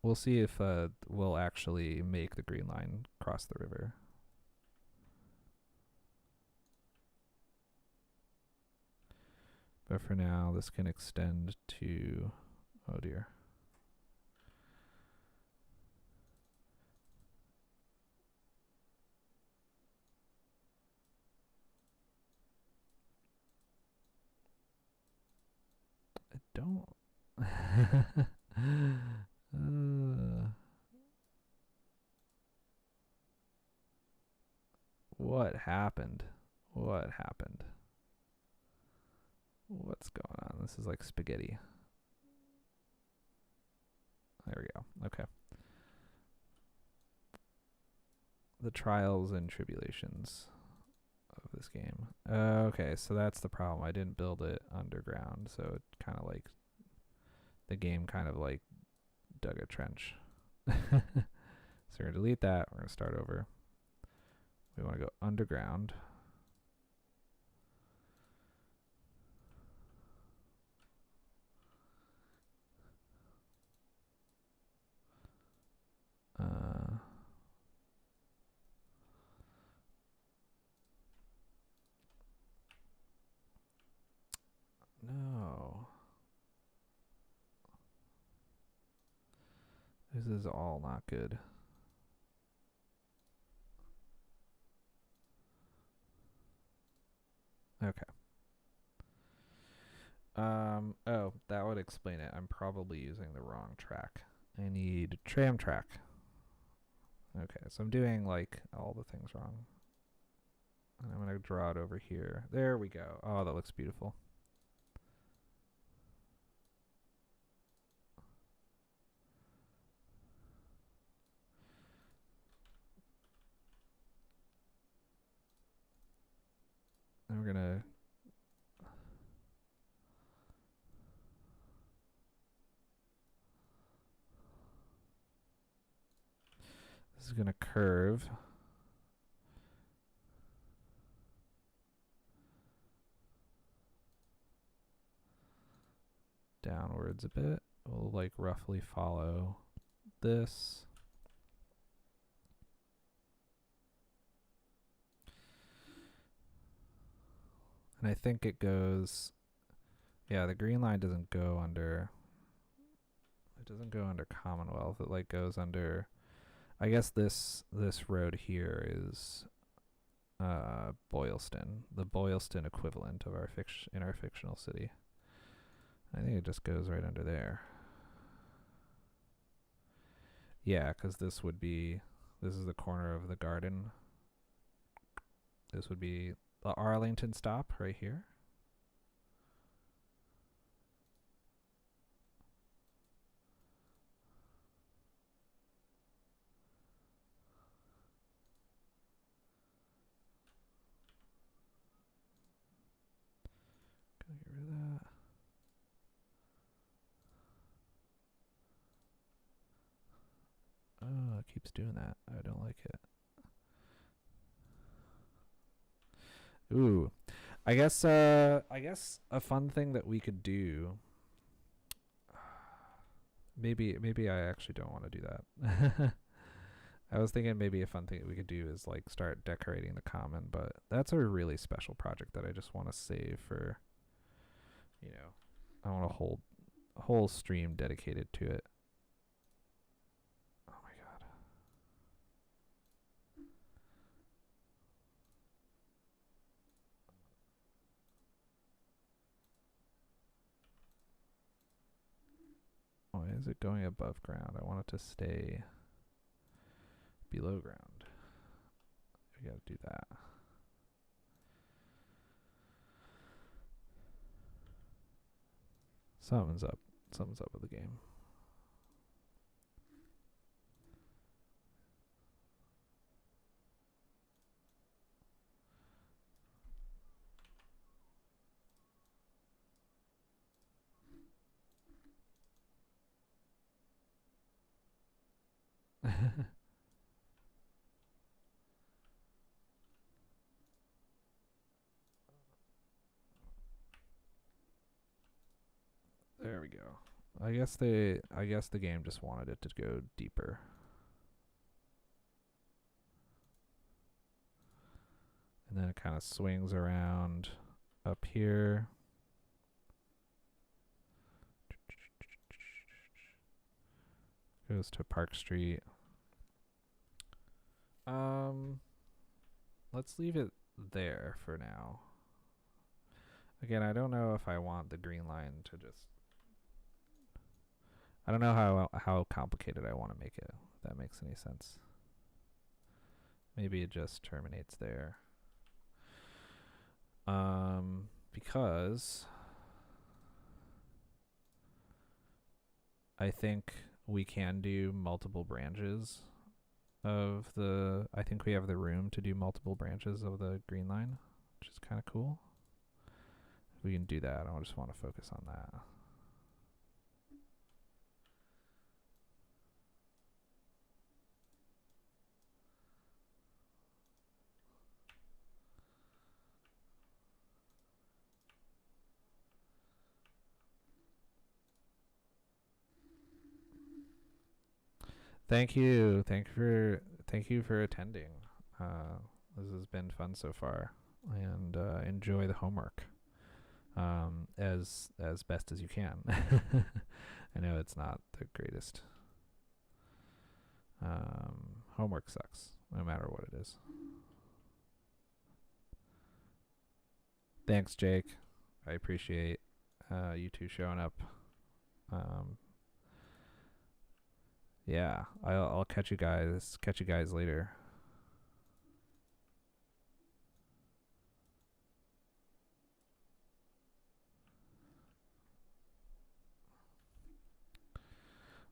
if we'll actually make the green line cross the river. But for now, this can extend to, oh dear. don't. What happened? What happened? What's going on? This is like spaghetti. There we go. Okay. The trials and tribulations of this game. Okay, so that's the problem. I didn't build it underground, so it kind of like the game kind of like dug a trench. So we're gonna delete that. We're gonna start over. We want to go underground. No. This is all not good. Okay. Oh, that would explain it. I'm probably using the wrong track. I need tram track. Okay, so I'm doing like all the things wrong. And I'm gonna draw it over here. There we go. Oh, that looks beautiful. And we're gonna this is gonna curve. Downwards a bit. We'll like roughly follow this. And I think it goes, yeah, the green line doesn't go under, it doesn't go under Commonwealth. It like goes under, I guess this road here is Boylston, the Boylston equivalent of our in our fictional city. I think it just goes right under there. Yeah, because this would be, this is the corner of the garden. This would be the Arlington stop right here. Gonna get rid of that. Oh, it keeps doing that. I don't like it. Ooh, I guess a fun thing that we could do. Maybe I actually don't want to do that. I was thinking maybe a fun thing that we could do is like start decorating the common, but that's a really special project that I just want to save for, you know, I want a whole stream dedicated to it. Oh my god. Why is it going above ground? I want it to stay below ground. We gotta do that. Something's up. Something's up with the game. There we go. I guess the game just wanted it to go deeper. And then it kind of swings around up here. Goes to Park Street. Let's leave it there for now. Again, I don't know if I want the green line to just I don't know how complicated I want to make it, if that makes any sense. Maybe it just terminates there. Because I think we can do multiple branches of the, I think we have the room to do multiple branches of the green line, which is kind of cool. If we can do that, I just want to focus on that. Thank you. Thank you for attending. This has been fun so far, and enjoy the homework as best as you can. I know it's not the greatest. Homework sucks, no matter what it is. Thanks, Jake. I appreciate you two showing up. Yeah, I'll catch you guys later.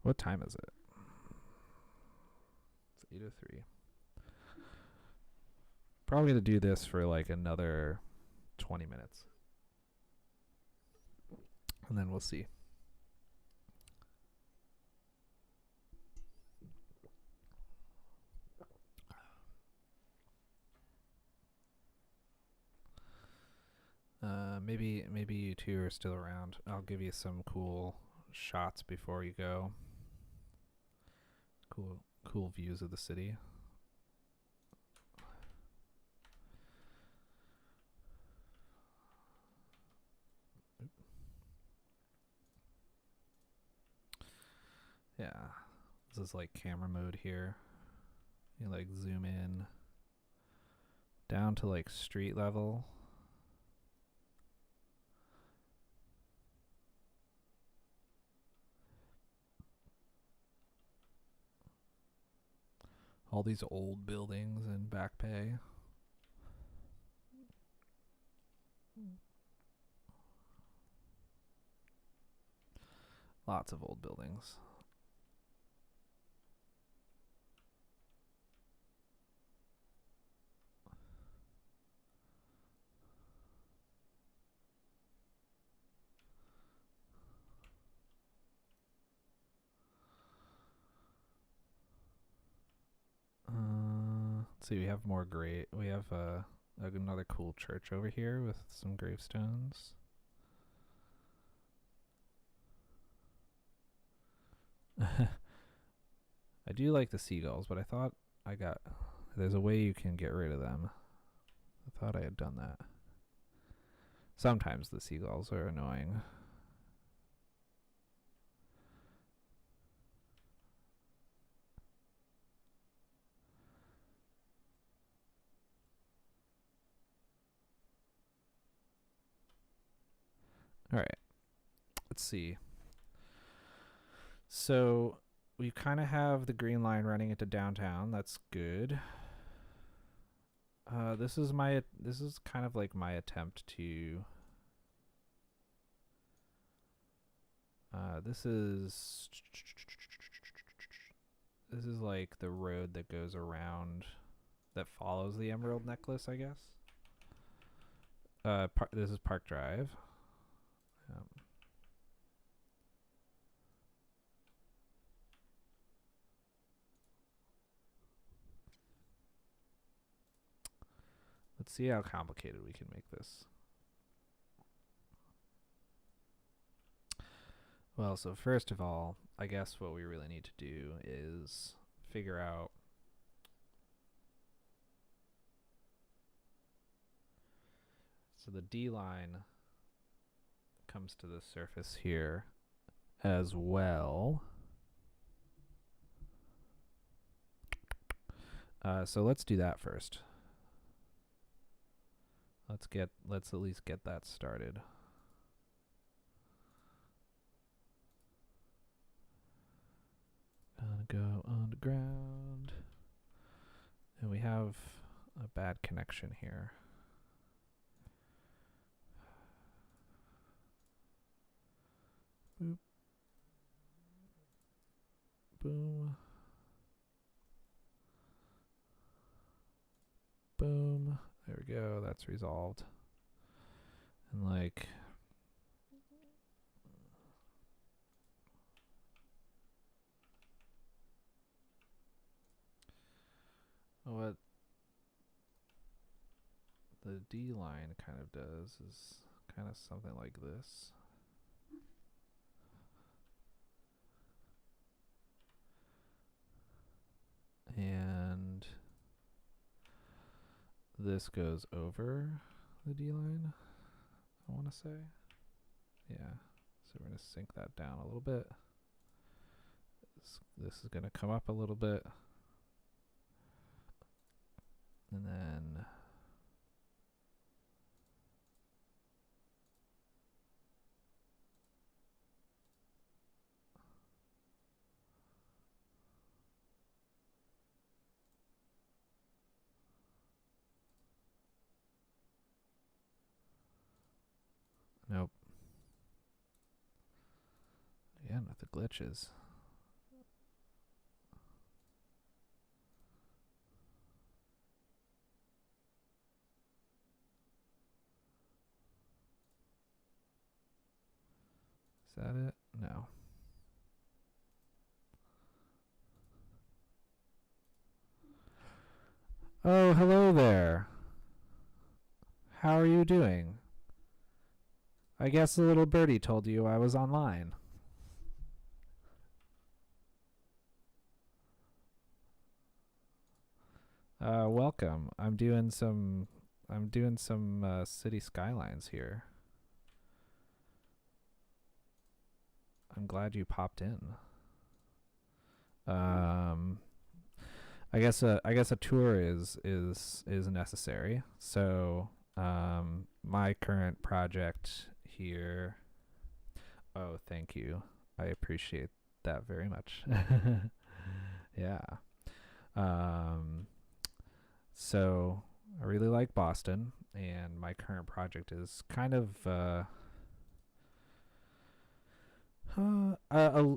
What time is it? It's 8:03. Probably gonna do this for like another 20 minutes. And then we'll see. Maybe you two are still around. I'll give you some cool shots before you go. Cool views of the city. Yeah, this is like camera mode here. You like zoom in down to like street level. All these old buildings in Back Bay. Lots of old buildings. Let's see, we have more great. We have another cool church over here with some gravestones. I do like the seagulls, but I thought there's a way you can get rid of them. I thought I had done that. Sometimes the seagulls are annoying. All right. Let's see. So we kind of have the green line running into downtown. That's good. This is kind of like my attempt to. This is like the road that goes around, that follows the Emerald Necklace, I guess. This is Park Drive. Let's see how complicated we can make this. Well, so first of all, I guess what we really need to do is figure out so the D line comes to the surface here as well. So let's do that first. Let's at least get that started. go underground. And we have a bad connection here. Boop. Boom. Boom. There we go. That's resolved. And like, what the D line kind of does is kind of something like this. And this goes over the D line, I want to say. Yeah. So we're going to sink that down a little bit. This is going to come up a little bit. And then nope. Again with the glitches. Is that it? No. Oh, hello there. How are you doing? I guess the little birdie told you I was online. Welcome. I'm doing some city skylines here. I'm glad you popped in. I guess a tour is necessary. So my current project here. Oh, thank you. I appreciate that very much. Yeah. So I really like Boston, and my current project is kind of a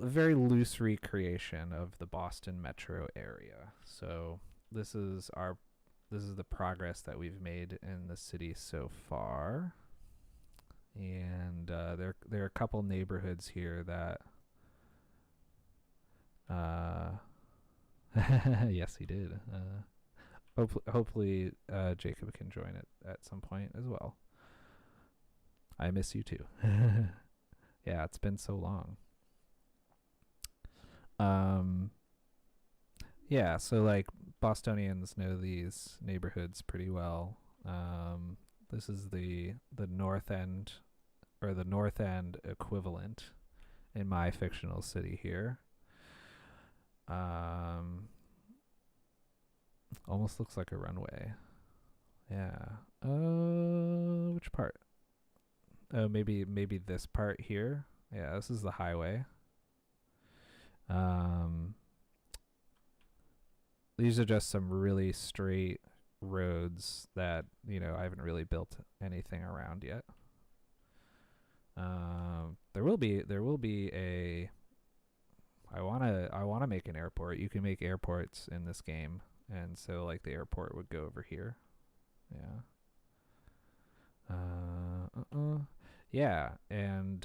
very loose recreation of the Boston metro area. So this is the progress that we've made in the city so far. And there are a couple neighborhoods here that yes, he did. Hopefully Jacob can join it at some point as well. I miss you too. Yeah, it's been so long. Yeah, so like Bostonians know these neighborhoods pretty well. This is the north end, or the north end equivalent in my fictional city here. Almost looks like a runway. Yeah. Which part? Oh, maybe this part here. Yeah, this is the highway. These are just some really straight roads that, you know, I haven't really built anything around yet. There will be a I want to make an airport. You can make airports in this game, and so like the airport would go over here. Yeah. Yeah, and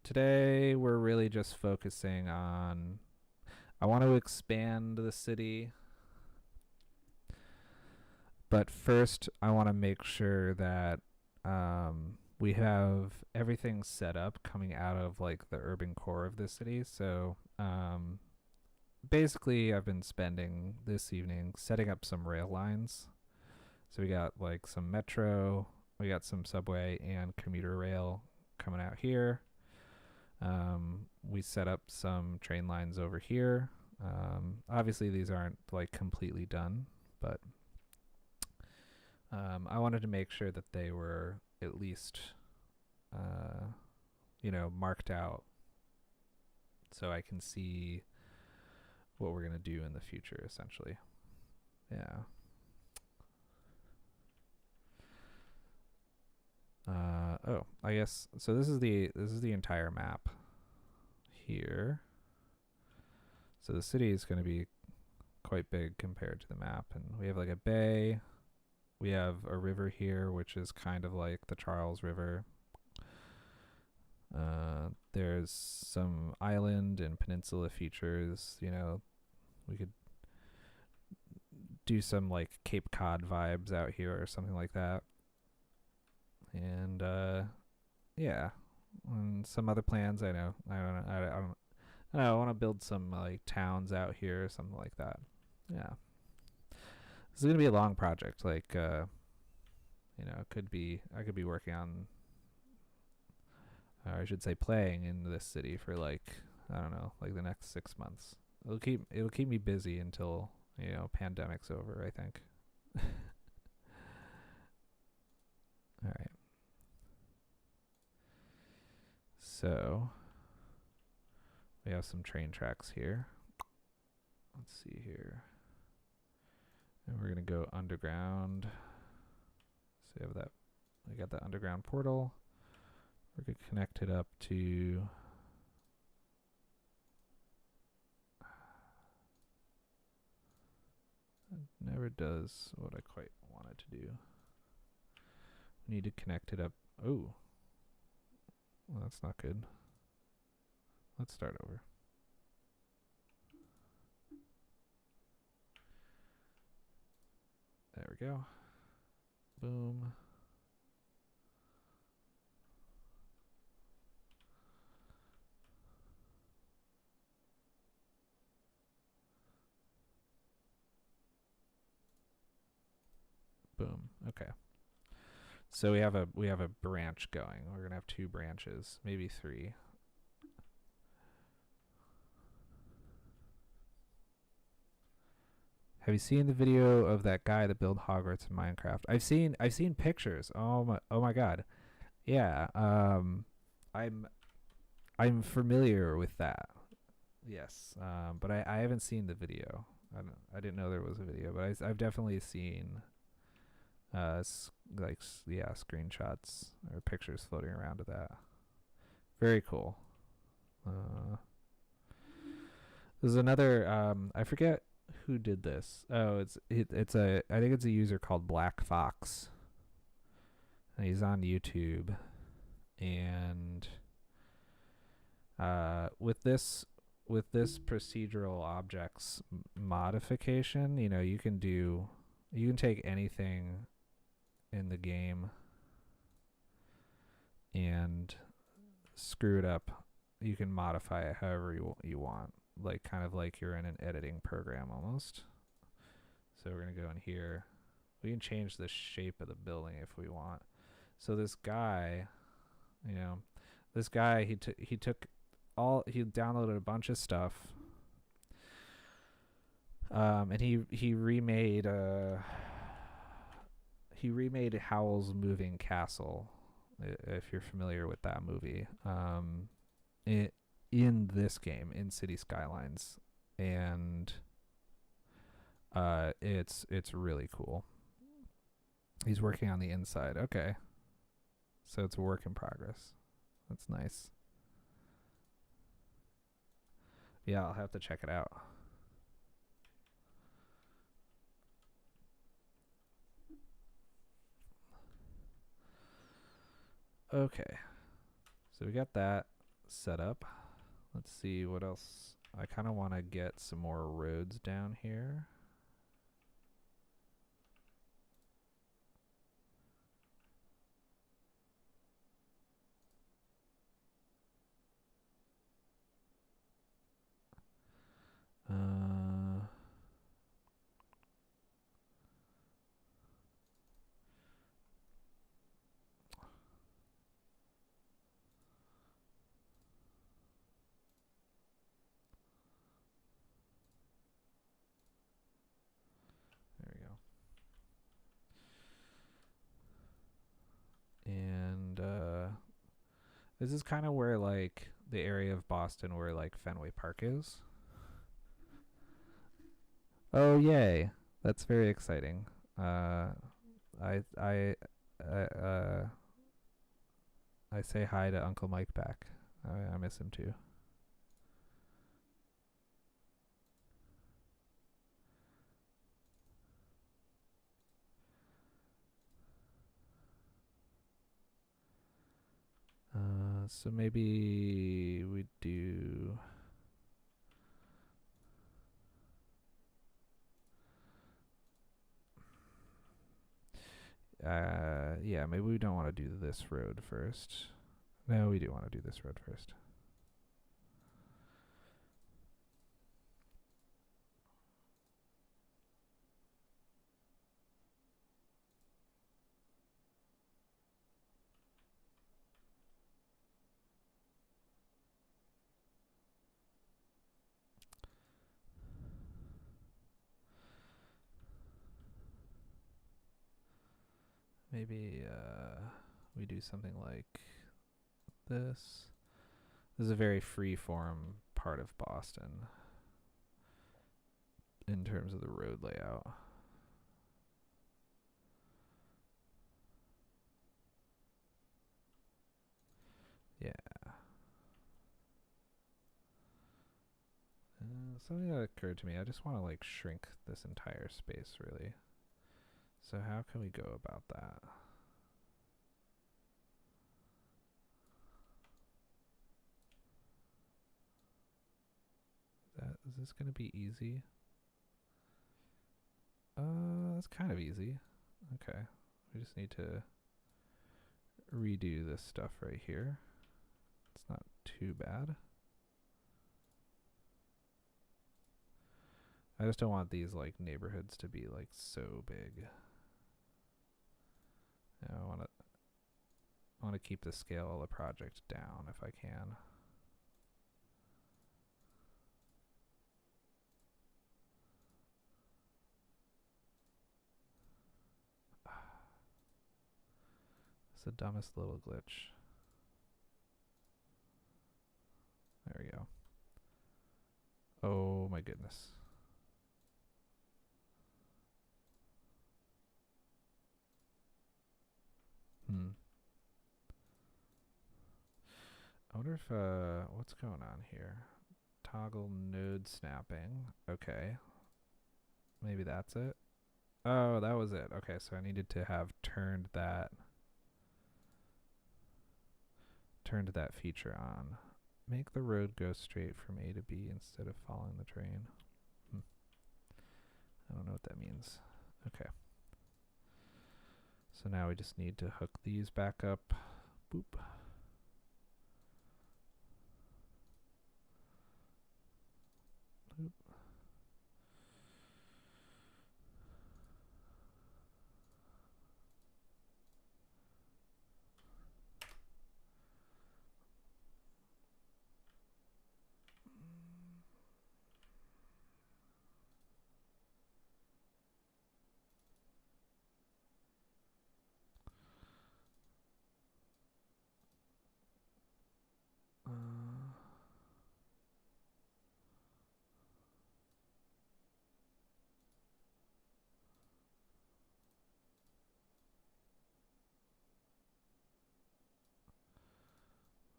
today we're really just focusing on, I want to expand the city, but first I want to make sure that we have everything set up coming out of like the urban core of the city. So basically I've been spending this evening setting up some rail lines. So we got like some metro, we got some subway and commuter rail coming out here. We set up some train lines over here. Obviously these aren't like completely done, but I wanted to make sure that they were at least, you know, marked out so I can see what we're gonna do in the future, essentially. Yeah. Oh, I guess so. This is the entire map here. So the city is going to be quite big compared to the map, and we have like a bay. We have a river here, which is kind of like the Charles River. There's some island and peninsula features. You know, we could do some like Cape Cod vibes out here or something like that. And yeah, and some other plans. I know. I don't know. I don't. I want to build some like towns out here or something like that. Yeah, this is gonna be a long project. Like, you know, it could be. I could be working on, or I should say, playing in this city for like, I don't know, like the next 6 months. It'll keep me busy until, you know, pandemic's over, I think. All right. So we have some train tracks here. Let's see here. And we're gonna go underground. So we have that. We got the underground portal. We're gonna connect it up to. It never does what I quite want it to do. We need to connect it up. Oh, well, that's not good. Let's start over. There we go. Boom. Boom. Okay. So we have a branch going. We're gonna have 2 branches, maybe 3. Have you seen the video of that guy that built Hogwarts in Minecraft? I've seen pictures. Oh my god. Yeah. I'm familiar with that. Yes. But I haven't seen the video. I didn't know there was a video, but I've definitely seen screenshots or pictures floating around of that. Very cool. There's another I forget who did this. Oh, I think it's a user called Black Fox. And he's on YouTube. And with this procedural objects modification, you know, you can take anything in the game and screw it up. You can modify it however you want, like kind of like you're in an editing program almost. So we're gonna go in here. We can change the shape of the building if we want. So this guy, you know, he downloaded a bunch of stuff, and he remade Howl's Moving Castle, if you're familiar with that movie. In this game, in City Skylines, and it's really cool. He's working on the inside. Okay, so it's a work in progress. That's nice. Yeah, I'll have to check it out. Okay, so we got that set up. Let's see what else. I kind of want to get some more roads down here. There we go. And this is kind of where like the area of Boston where like Fenway Park is. Oh yay! That's very exciting. Uh, I uh, I say hi to Uncle Mike back. I miss him too. So maybe we do. Yeah, maybe we don't want to do this road first. No, we do want to do this road first. Maybe we do something like this. This is a very free form part of Boston in terms of the road layout. Yeah. Something that occurred to me. I just want to like shrink this entire space really. So how can we go about that? Is this gonna be easy? That's kind of easy. Okay. We just need to redo this stuff right here. It's not too bad. I just don't want these like neighborhoods to be like so big. Yeah, I want to keep the scale of the project down if I can. It's the dumbest little glitch. There we go. Oh my goodness. I wonder if what's going on here? Toggle node snapping. Okay. Maybe that's it. Oh, that was it. Okay, so I needed to have turned that feature on. Make the road go straight from A to B instead of following the train. I don't know what that means. Okay. So now we just need to hook these back up. Boop. Boop.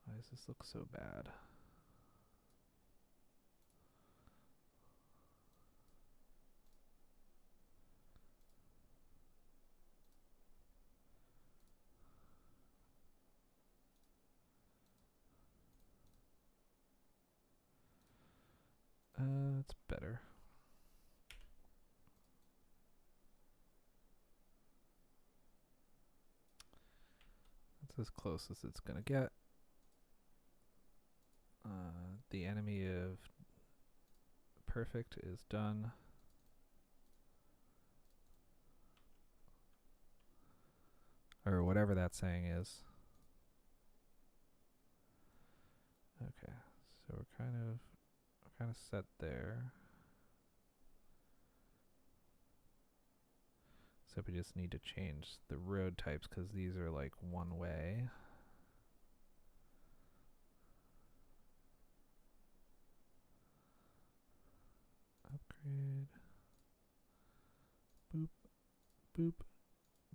Why does this look so bad? It's better. That's as close as it's gonna get. The enemy of perfect is done. Or whatever that saying is. Okay, so we're kind of set there. So we just need to change the road types because these are like one way. Upgrade. Boop,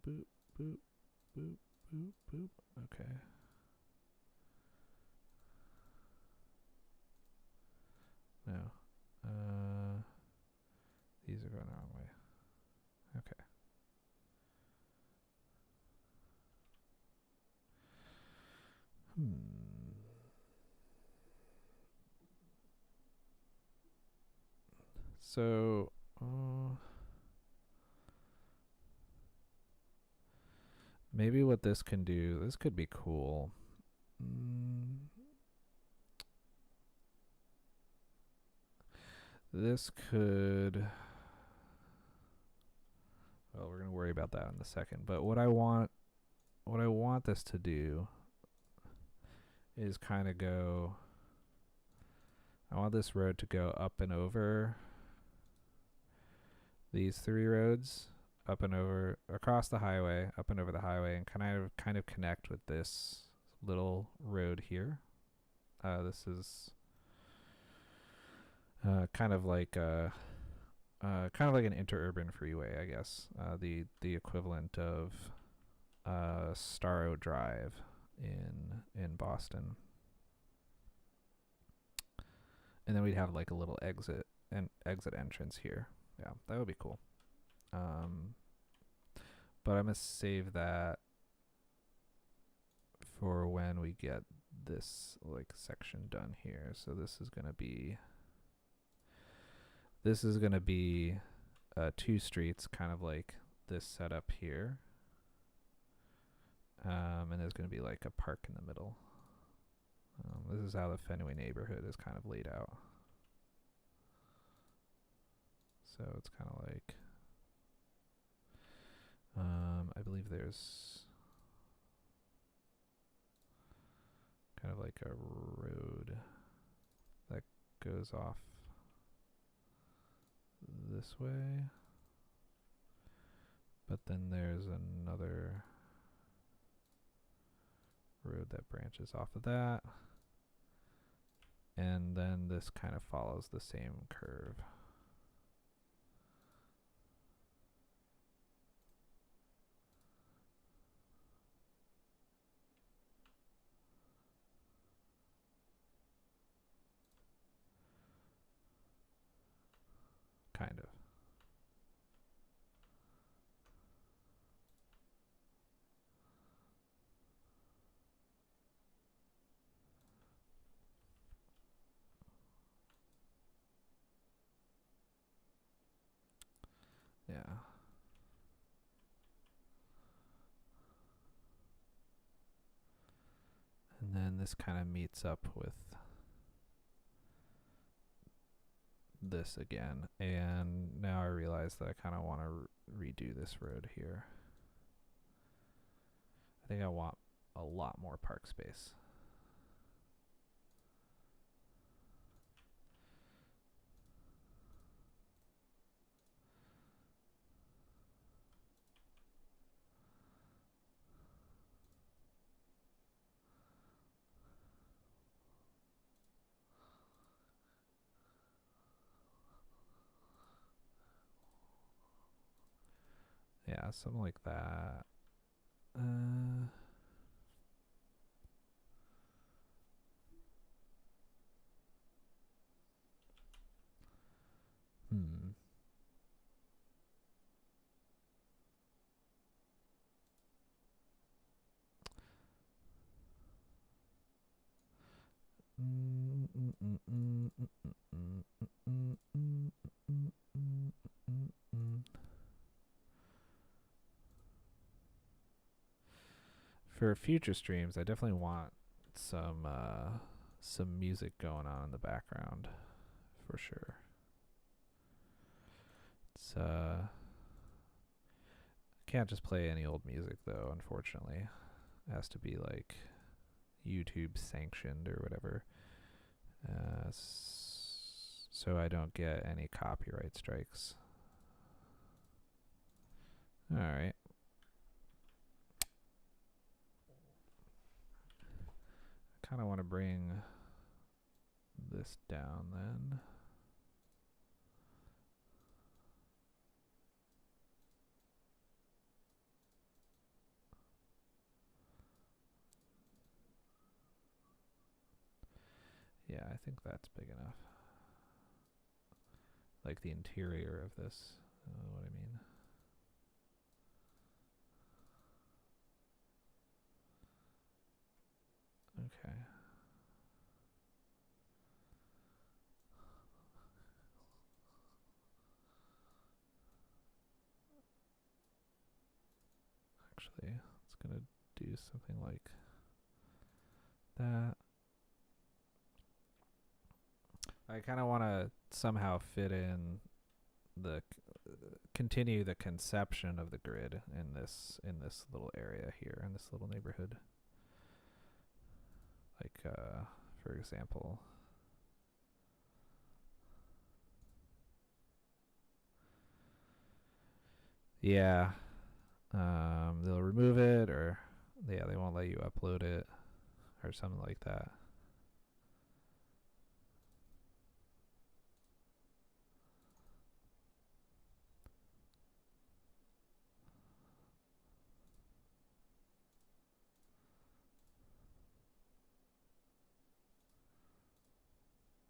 boop, boop, boop, boop, boop. Okay. No. These are going the wrong way. Okay. So, maybe what this can do, this could be cool. This could, well, we're going to worry about that in a second. But what I want this to do is kind of go, I want this road to go up and over these three roads, up and over, across the highway, up and over the highway, and kind of connect with this little road here. This is kind of like an interurban freeway, I guess. The equivalent of Starro Drive in Boston. And then we'd have like a little exit entrance here. Yeah, that would be cool. But I'm gonna save that for when we get this like section done here. So this is gonna be 2 streets, kind of like this setup here. And there's gonna be like a park in the middle. This is how the Fenway neighborhood is kind of laid out. So it's kind of like, I believe there's kind of like a road that goes off this way, but then there's another road that branches off of that, and then this kind of follows the same curve. Kind of. Yeah. And then this kind of meets up with this again. And now I realize that I kind of want to redo this road here. I think I want a lot more park space. Yeah, something like that. For future streams, I definitely want some music going on in the background, for sure. It's can't just play any old music though, unfortunately. It has to be like YouTube sanctioned or whatever, so I don't get any copyright strikes. All right. I kind of want to bring this down then. Yeah, I think that's big enough. Like the interior of this. What I mean. Okay. Actually, it's gonna do something like that. I kind of want to somehow fit in the continue the conception of the grid in this little area here in this little neighborhood. Like for example, yeah, they'll remove it, or yeah, they won't let you upload it or something like that.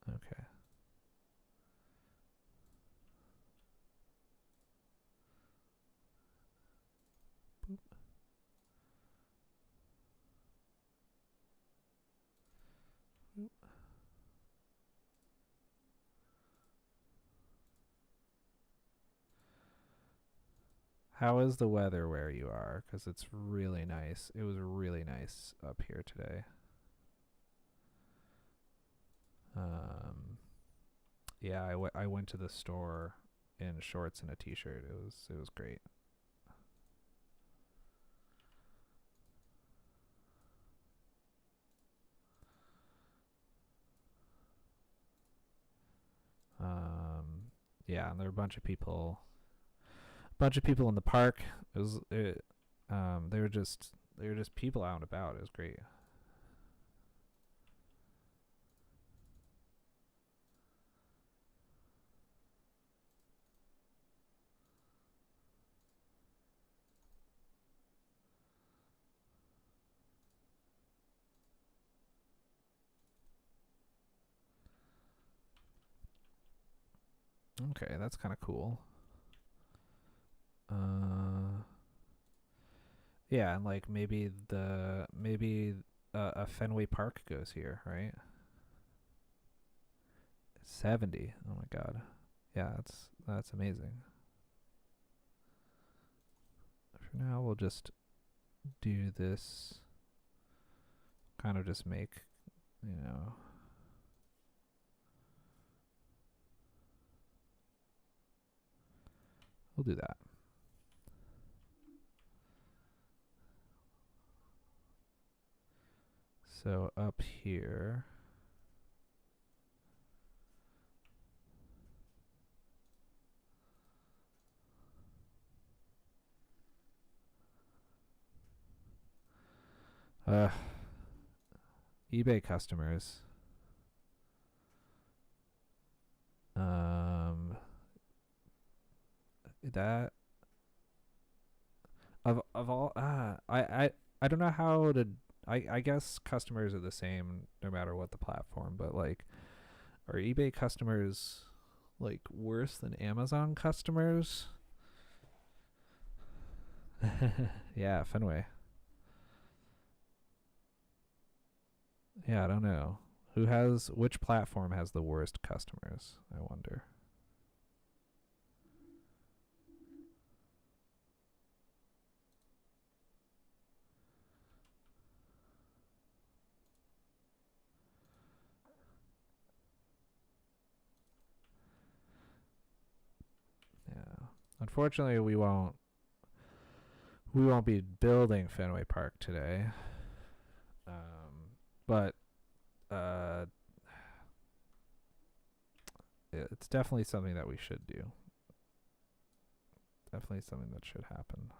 Okay. Boop. Boop. How is the weather where you are? Because it's really nice. It was really nice up here today. Yeah, I went to the store in shorts and a t-shirt. It was great. Yeah, and there were a bunch of people in the park. They were just people out and about. It was great. Okay, that's kind of cool. Yeah, and like maybe a Fenway Park goes here, right? 70. Oh my god. Yeah, that's amazing. For now, we'll just do this. Kind of just make, you know. We'll do that. So up here. eBay customers. That of all I don't know how to I guess customers are the same no matter what the platform, but like are eBay customers like worse than Amazon customers? Yeah, Fenway. Yeah, I don't know. Which platform has the worst customers? I wonder. Yeah. Unfortunately, we won't be building Fenway Park today. But uh it's definitely something that we should do. Definitely something that should happen.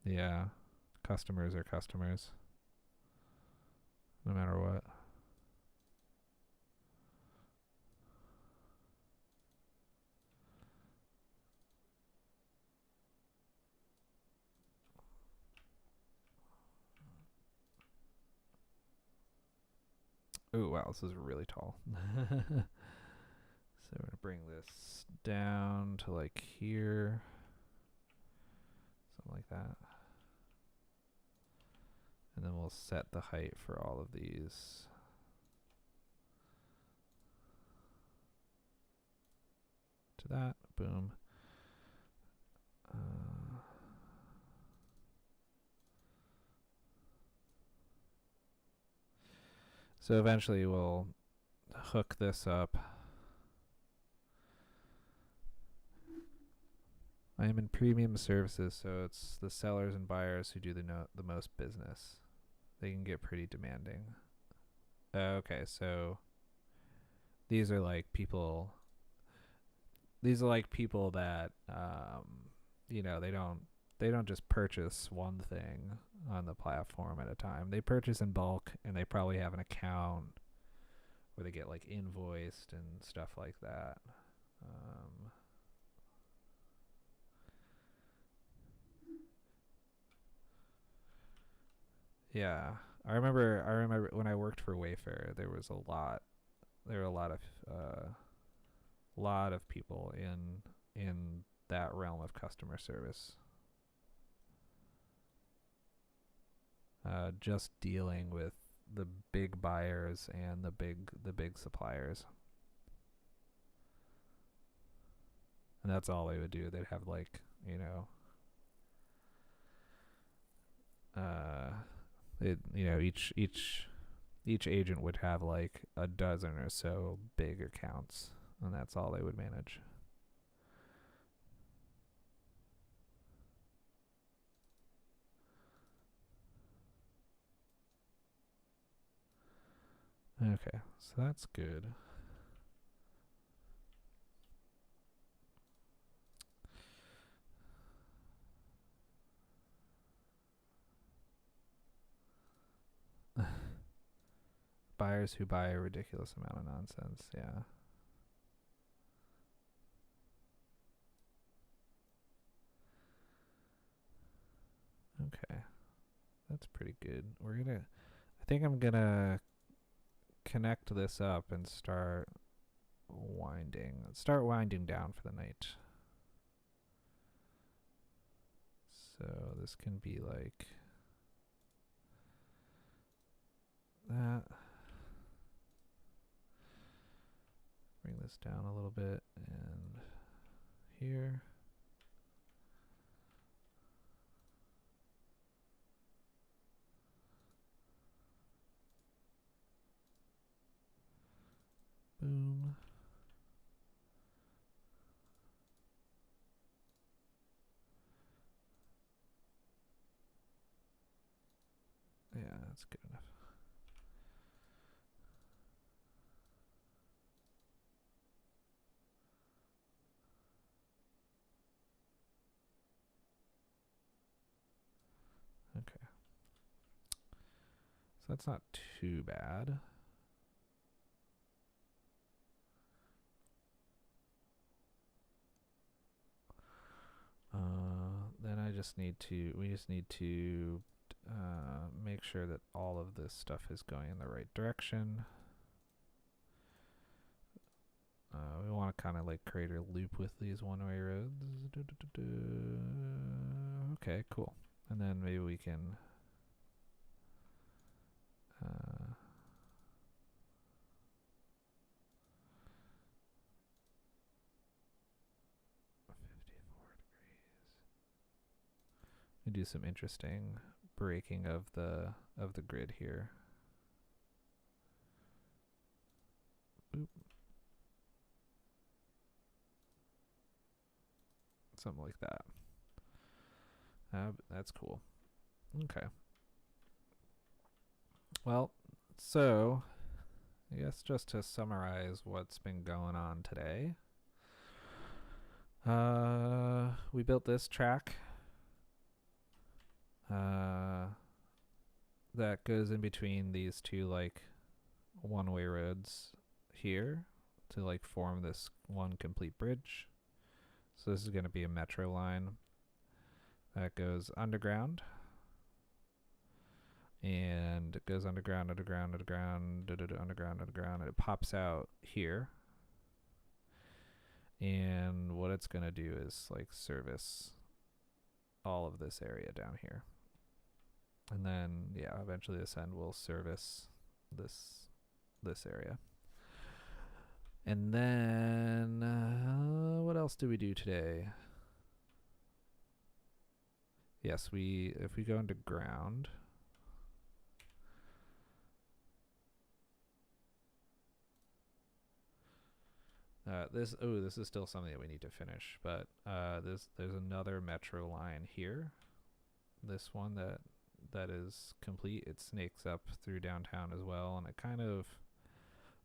Yeah. Customers are customers. No matter what. Oh wow, this is really tall. So we're gonna bring this down to like here, something like that. And then we'll set the height for all of these. To that, boom. So eventually we'll hook this up. I am in premium services, so it's the sellers and buyers who do the most business. They can get pretty demanding. Okay, so these are like people. These are like people that they don't just purchase one thing on the platform at a time. They purchase in bulk, and they probably have an account where they get like invoiced and stuff like that. Yeah, I remember. I remember when I worked for Wayfair, there was a lot. There were lot of people in that realm of customer service. Just dealing with the big buyers and the big suppliers, and that's all they would do. They'd have like uh, each agent would have like a dozen or so big accounts, and that's all they would manage. Okay, so that's good. Buyers who buy a ridiculous amount of nonsense, yeah. Okay, that's pretty good. I think I'm gonna connect this up and start winding down for the night. So this can be like that. Bring this down a little bit, and here. Boom. Yeah, that's good enough. Okay. So that's not too bad. Then we just need to make sure that all of this stuff is going in the right direction. We want to kind of like create a loop with these one-way roads. Okay, cool. And then maybe we can 54 degrees. We do some interesting breaking of the grid here. Boop. Something like that. That's cool. Okay. Well, so I guess just to summarize what's been going on today. We built this track that goes in between these two like one-way roads here to like form this one complete bridge. So this is going to be a metro line that goes underground. and it goes underground, underground, underground, underground, underground, and it pops out here. And what it's gonna do is like service all of this area down here. And then yeah, eventually this end will service this area. And then what else do we do today? Yes, if we go into ground, this is still something that we need to finish, but there's another metro line here. This one that is complete. It snakes up through downtown as well, and it kind of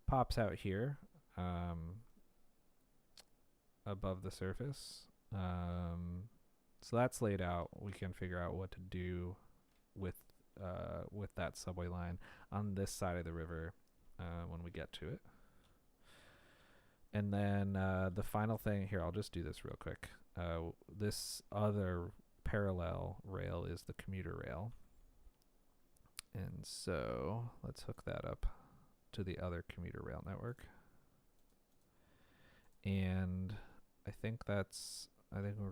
pops out here above the surface. So that's laid out. We can figure out what to do with that subway line on this side of the river when we get to it. And then the final thing here, I'll just do this real quick. This other parallel rail is the commuter rail. And so let's hook that up to the other commuter rail network. And I think we're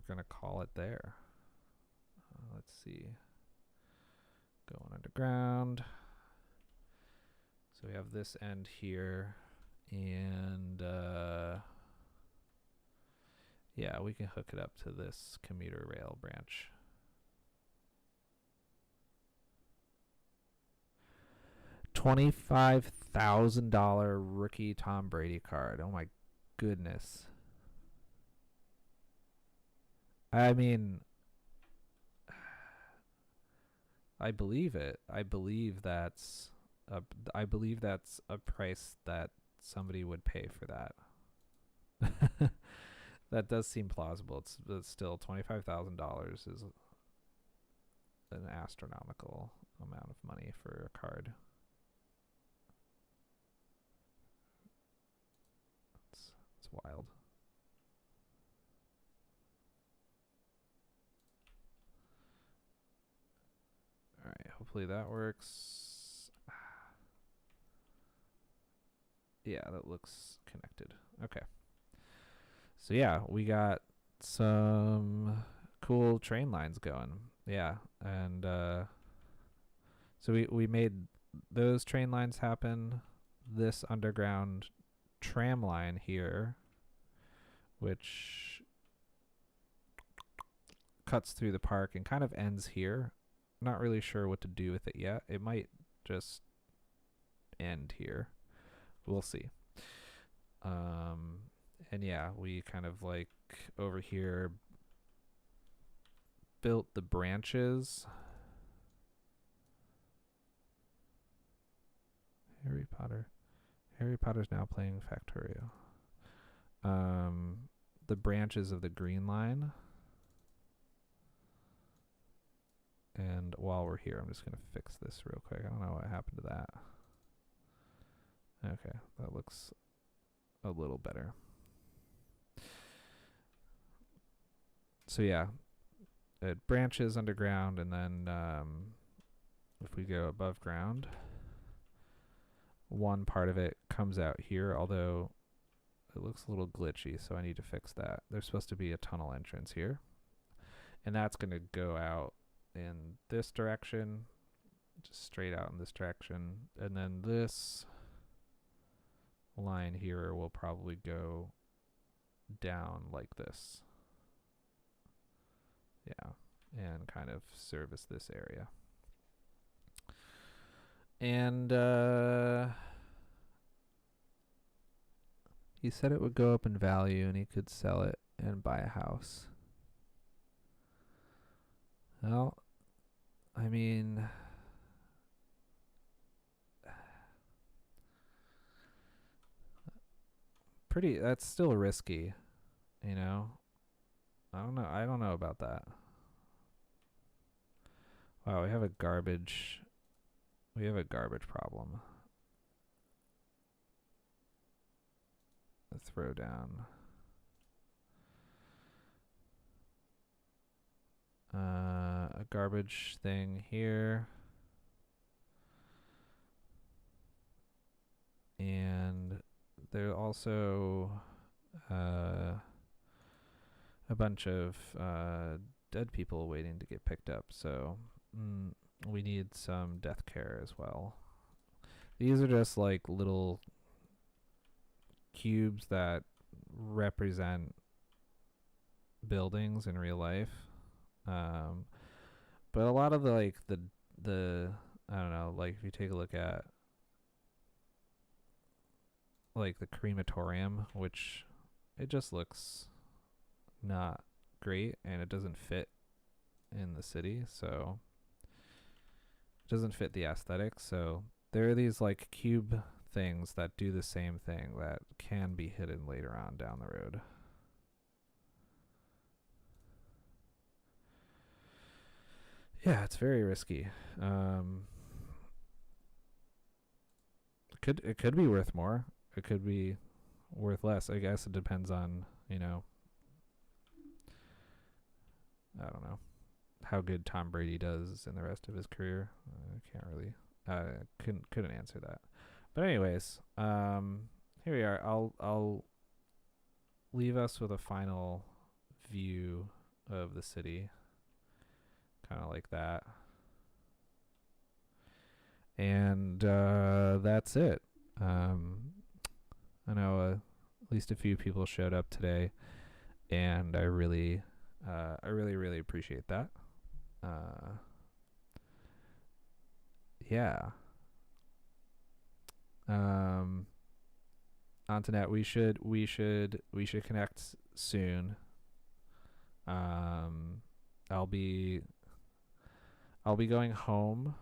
going to call it there. Let's see. Going underground. So we have this end here. And yeah, we can hook it up to this commuter rail branch. $25,000 rookie Tom Brady card. Oh my goodness. I mean, I believe it. I believe that's a price that somebody would pay for that. That does seem plausible. It's still $25,000 is an astronomical amount of money for a card. It's wild. All right, hopefully that works. Yeah, that looks connected. Okay. So yeah, we got some cool train lines going. Yeah, and so we made those train lines happen. This underground tram line here, which cuts through the park and kind of ends here. Not really sure what to do with it yet. It might just end here. We'll see. And yeah, we kind of like over here built the branches. Harry Potter's now playing Factorio. The branches of the green line. And while we're here, I'm just going to fix this real quick. I don't know what happened to that. Okay, that looks a little better. So yeah, it branches underground, and then if we go above ground, one part of it comes out here, although it looks a little glitchy, so I need to fix that. There's supposed to be a tunnel entrance here, and that's going to go out in this direction, just straight out in this direction, and then this line here will probably go down like this. Yeah, and kind of service this area. And he said it would go up in value and he could sell it and buy a house. Well, I mean, that's still risky, you know? I don't know about that. Wow, we have a garbage problem. A throw down. A garbage thing here. and there are also uh, a bunch of dead people waiting to get picked up. So we need some death care as well. These are just like little cubes that represent buildings in real life. But a lot of the I don't know, like if you take a look at like the crematorium, which it just looks not great and it doesn't fit in the city, so it doesn't fit the aesthetic. So there are these like cube things that do the same thing that can be hidden later on down the road. Yeah, it's very risky. It could be worth more. It could be worth less. I guess it depends on, I don't know how good Tom Brady does in the rest of his career. I can't really couldn't answer that. But anyways, here we are. I'll leave us with a final view of the city, kind of like that. And that's it. I know at least a few people showed up today, and I really really appreciate that. Yeah. Antoinette, we should connect soon. I'll be going home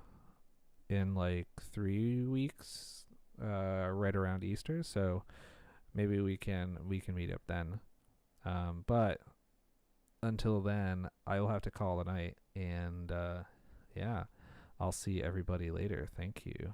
in like 3 weeks, right around Easter. So maybe we can meet up then. But until then, I will have to call it a night. And yeah, I'll see everybody later. Thank you.